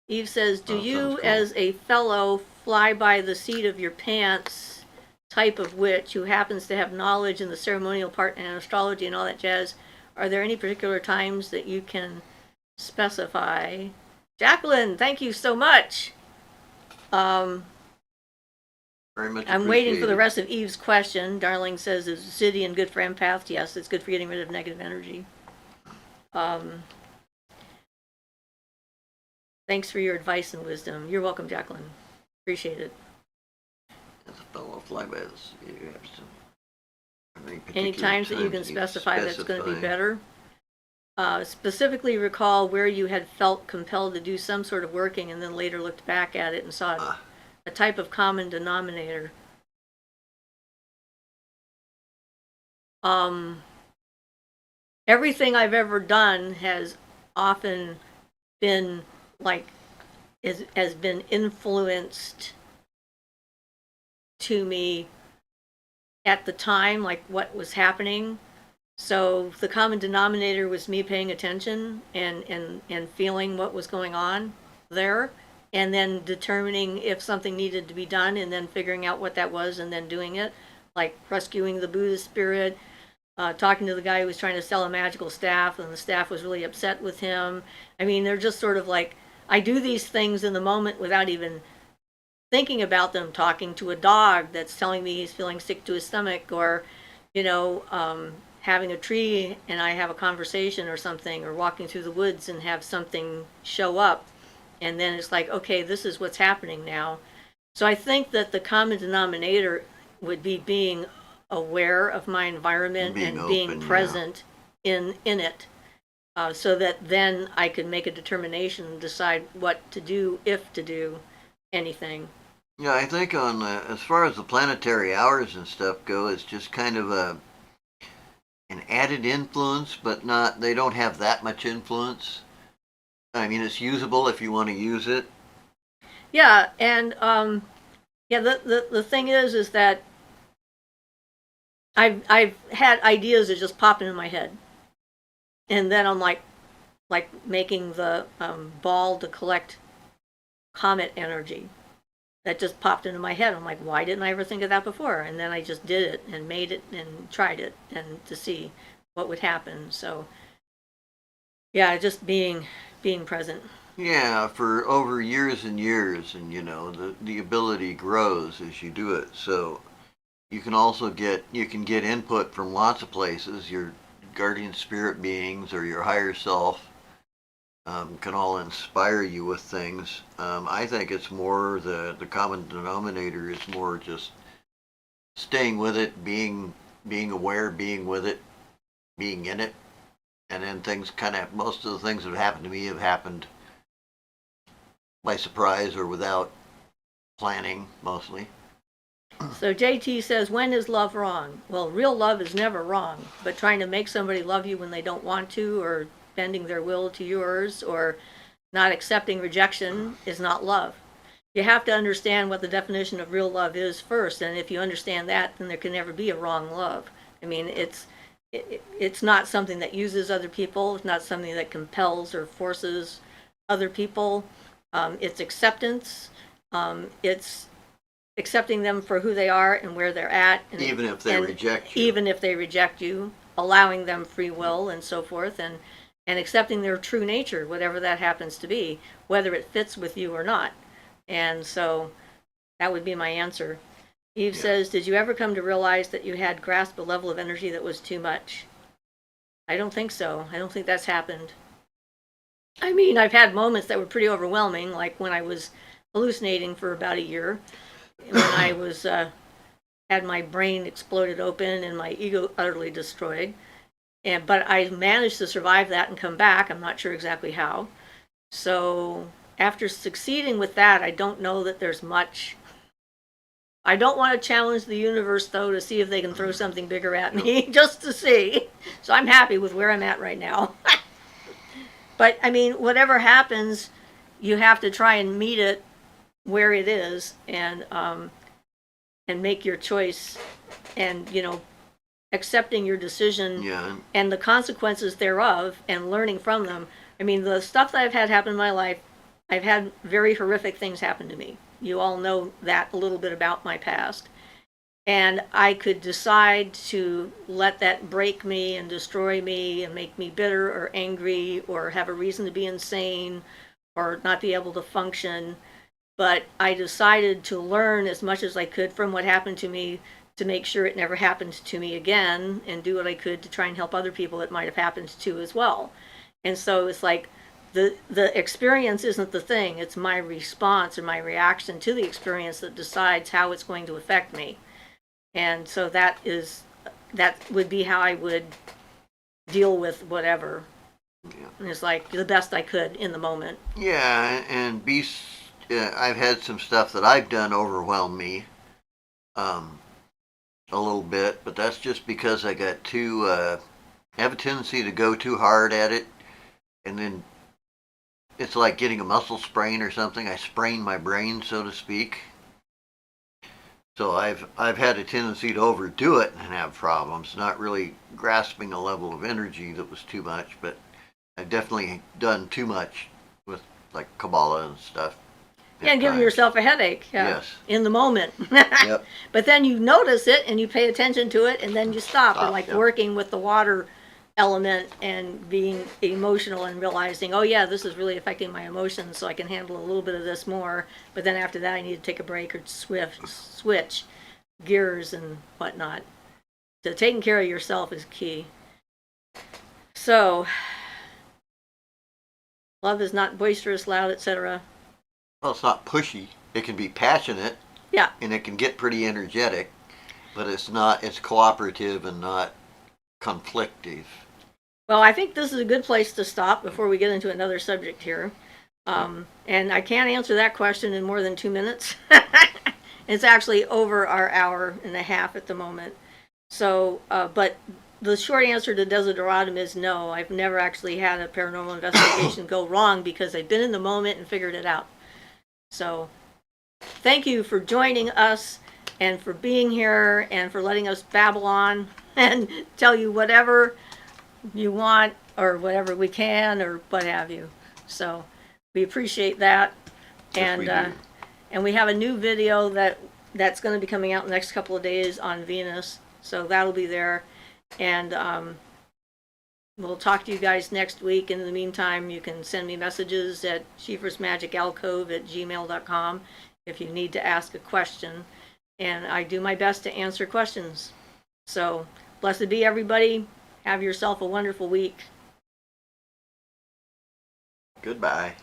[SPEAKER 1] Eve says, do you, cool, as a fellow, fly by the seat of your pants type of witch who happens to have knowledge in the ceremonial part and astrology and all that jazz, are there any particular times that you can specify? Jacqueline, thank you so much.
[SPEAKER 2] Very much
[SPEAKER 1] I'm waiting for the rest of Eve's question. Darling says, is obsidian good for empaths? Yes, it's good for getting rid of negative energy. Thanks for your advice and wisdom. You're welcome, Jacqueline. Appreciate it.
[SPEAKER 2] As a fellow flybys, you have some.
[SPEAKER 1] Any times that you can specify that's going to be better? Specifically recall where you had felt compelled to do some sort of working and then later looked back at it and saw a type of common denominator. Everything I've ever done has often been has been influenced to me at the time, like what was happening. So the common denominator was me paying attention and feeling what was going on there, and then determining if something needed to be done, and then figuring out what that was and then doing it, like rescuing the Buddha spirit, talking to the guy who was trying to sell a magical staff, and the staff was really upset with him. I mean, they're just sort of like, I do these things in the moment without even thinking about them, talking to a dog that's telling me he's feeling sick to his stomach, or, having a tree and I have a conversation or something, or walking through the woods and have something show up. And then it's like, okay, this is what's happening now. So I think that the common denominator would be being aware of my environment and being present in it. So that then I could make a determination and decide what to do, if to do anything.
[SPEAKER 2] Yeah, I think on as far as the planetary hours and stuff go, it's just kind of an added influence, but not, they don't have that much influence. I mean, it's usable if you want to use it.
[SPEAKER 1] Yeah, and the thing is that I've had ideas that just pop into my head, and then I'm like making the ball to collect comet energy. That just popped into my head. I'm like, why didn't I ever think of that before? And then I just did it and made it and tried it and to see what would happen. So yeah, just being present.
[SPEAKER 2] Yeah, for over years and years, and the ability grows as you do it. So you can also get input from lots of places. Your guardian spirit beings or your higher self can all inspire you with things. I think it's more the common denominator is more just staying with it, being aware, being with it, being in it, and then things kind of, most of the things that have happened to me have happened by surprise or without planning, mostly.
[SPEAKER 1] So JT says, when is love wrong? Well, real love is never wrong, but trying to make somebody love you when they don't want to, or bending their will to yours, or not accepting rejection is not love. You have to understand what the definition of real love is first, and if you understand that, then there can never be a wrong love. I mean, it's not something that uses other people. It's not something that compels or forces other people. It's acceptance. It's accepting them for who they are and where they're at. And,
[SPEAKER 2] even if they reject you.
[SPEAKER 1] Even if they reject you, allowing them free will and so forth, and accepting their true nature, whatever that happens to be, whether it fits with you or not. And so that would be my answer. Eve says, did you ever come to realize that you had grasped a level of energy that was too much? I don't think so. I don't think that's happened. I mean, I've had moments that were pretty overwhelming, like when I was hallucinating for about a year, when I was had my brain exploded open and my ego utterly destroyed. But I managed to survive that and come back. I'm not sure exactly how. So after succeeding with that, I don't know that there's much. I don't want to challenge the universe, though, to see if they can throw something bigger at me, just to see. So I'm happy with where I'm at right now. But, I mean, whatever happens, you have to try and meet it where it is, and make your choice, and, accepting your decision and the consequences thereof, and learning from them. I mean, the stuff that I've had happen in my life, I've had very horrific things happen to me. You all know that a little bit about my past. And I could decide to let that break me and destroy me and make me bitter or angry or have a reason to be insane or not be able to function. But I decided to learn as much as I could from what happened to me to make sure it never happened to me again, and do what I could to try and help other people it might have happened to as well. And so it's like, the experience isn't the thing, it's my response or my reaction to the experience that decides how it's going to affect me. And so that would be how I would deal with whatever. And it's like the best I could in the moment.
[SPEAKER 2] Yeah, and I've had some stuff that I've done overwhelm me a little bit, but that's just because I got I have a tendency to go too hard at it, and then it's like getting a muscle sprain or something. I sprain my brain, so to speak. So I've had a tendency to overdo it and have problems, not really grasping a level of energy that was too much, but I've definitely done too much with like Kabbalah and stuff.
[SPEAKER 1] Yeah, and giving yourself a headache.
[SPEAKER 2] Yes.
[SPEAKER 1] In the moment.
[SPEAKER 2] Yep.
[SPEAKER 1] But then you notice it and you pay attention to it, and then you stop. And like working with the water element and being emotional and realizing, oh yeah, this is really affecting my emotions, so I can handle a little bit of this more. But then after that, I need to take a break or switch gears and whatnot. So taking care of yourself is key. So, love is not boisterous, loud, etc.
[SPEAKER 2] Well, it's not pushy. It can be passionate.
[SPEAKER 1] Yeah.
[SPEAKER 2] And it can get pretty energetic, but it's cooperative and not conflictive.
[SPEAKER 1] Well, I think this is a good place to stop before we get into another subject here. And I can't answer that question in more than 2 minutes. It's actually over our hour and a half at the moment. So, but the short answer to Desideratum is no. I've never actually had a paranormal investigation go wrong because I've been in the moment and figured it out. So, thank you for joining us and for being here and for letting us babble on and tell you whatever you want or whatever we can or what have you. So we appreciate that. And we have a new video that's going to be coming out in the next couple of days on Venus. So that'll be there. And we'll talk to you guys next week. In the meantime, you can send me messages at siofrasmagicalcove@gmail.com if you need to ask a question. And I do my best to answer questions. So, blessed be everybody. Have yourself a wonderful week.
[SPEAKER 2] Goodbye.